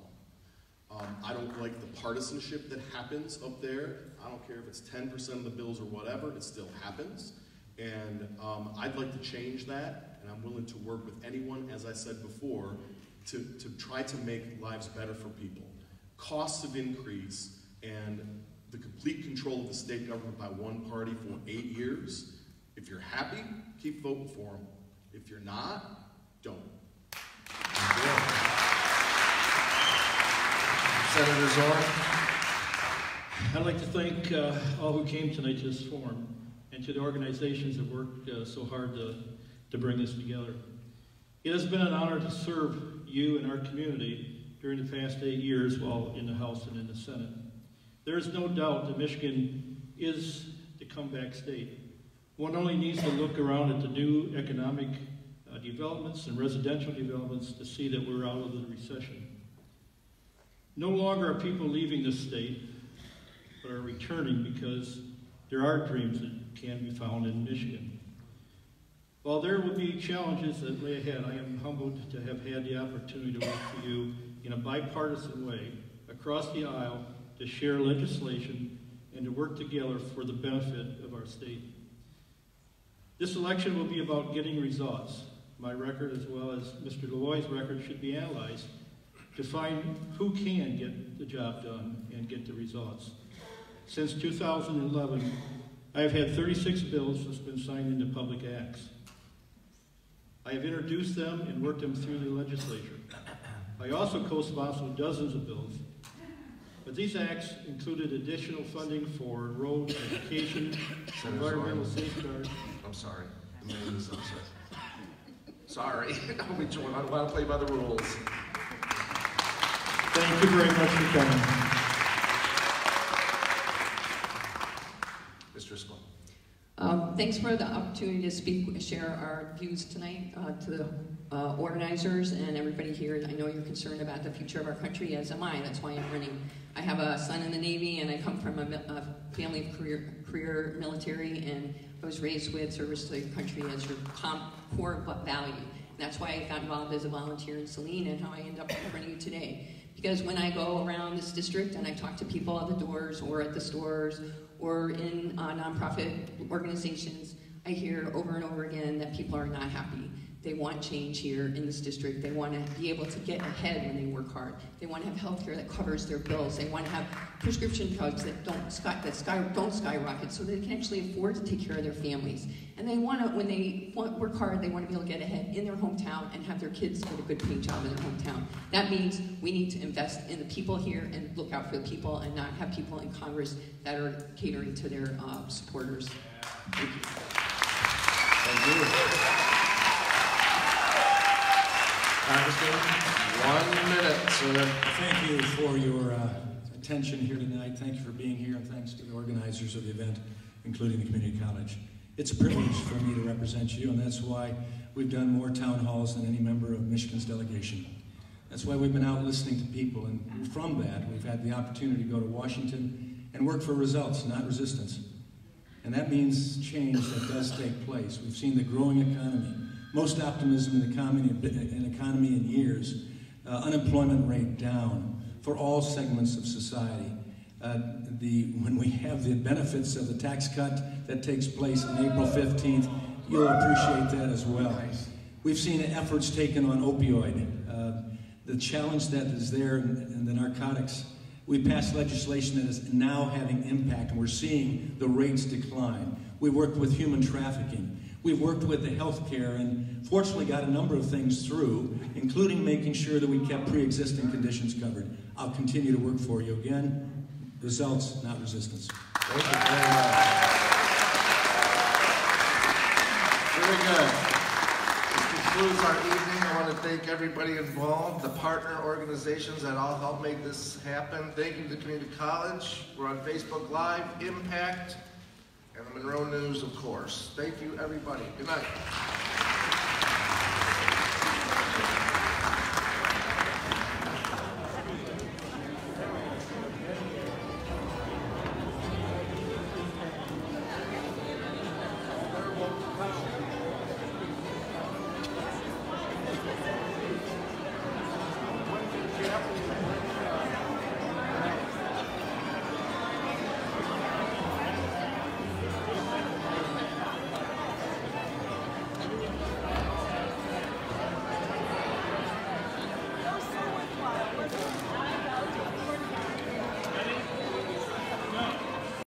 I don't like the partisanship that happens up there. I don't care if it's 10% of the bills or whatever, it still happens. And I'd like to change that, and I'm willing to work with anyone, as I said before, to try to make lives better for people. Costs have increased, and the complete control of the state government by one party for 8 years. If you're happy, keep voting for them. If you're not, don't. Senator Zorn. I'd like to thank all who came tonight to this forum and to the organizations that worked so hard to bring this together. It has been an honor to serve you and our community during the past 8 years while in the House and in the Senate. There is no doubt that Michigan is the comeback state. One only needs to look around at the new economic developments and residential developments to see that we're out of the recession. No longer are people leaving the state, but are returning because there are dreams that can be found in Michigan. While there will be challenges that lay ahead, I am humbled to have had the opportunity to work for you in a bipartisan way across the aisle to share legislation and to work together for the benefit of our state. This election will be about getting results. My record, as well as Mr. LaVoy's record, should be analyzed to find who can get the job done and get the results. Since 2011, I have had 36 bills that's been signed into public acts. I have introduced them and worked them through the legislature. I also co-sponsored dozens of bills, but these acts included additional funding for roads, education, environmental safeguards. I'm sorry. The man is upset. Sorry. I don't want to play by the rules. Thank you very much for coming. Ms. Driskell. Thanks for the opportunity to speak, share our views tonight to the organizers and everybody here. I know you're concerned about the future of our country, as am I. That's why I'm running. I have a son in the Navy, and I come from a family of career military, and I was raised with service to the country as your core value. And that's why I got involved as a volunteer in Saline and how I end up in front of you today. Because when I go around this district and I talk to people at the doors or at the stores or in nonprofit organizations, I hear over and over again that people are not happy. They want change here in this district. They want to be able to get ahead when they work hard. They want to have health care that covers their bills. They want to have prescription drugs that don't skyrocket, so they can actually afford to take care of their families. And they want to, when they work hard, they want to be able to get ahead in their hometown and have their kids get a good paying job in their hometown. That means we need to invest in the people here and look out for the people and not have people in Congress that are catering to their supporters. Thank you. Thank you. Congressman, 1 minute, sir. Thank you for your attention here tonight. Thank you for being here, and thanks to the organizers of the event, including the community college. It's a privilege for me to represent you, and that's why we've done more town halls than any member of Michigan's delegation. That's why we've been out listening to people, and from that, we've had the opportunity to go to Washington and work for results, not resistance. And that means change that does take place. We've seen the growing economy, most optimism in the economy in years, unemployment rate down for all segments of society. When we have the benefits of the tax cut that takes place on April 15th, you'll appreciate that as well. We've seen efforts taken on opioid, the challenge that is there in the narcotics. We passed legislation that is now having impact, and we're seeing the rates decline. We worked with human trafficking. We've worked with the health care and fortunately got a number of things through, including making sure that we kept pre-existing conditions covered. I'll continue to work for you. Again, results, not resistance. Thank you very much. Very good. This concludes our evening. I want to thank everybody involved, the partner organizations that all helped make this happen. Thank you to the community college. We're on Facebook Live, Impact, and the Monroe News, of course. Thank you, everybody. Good night.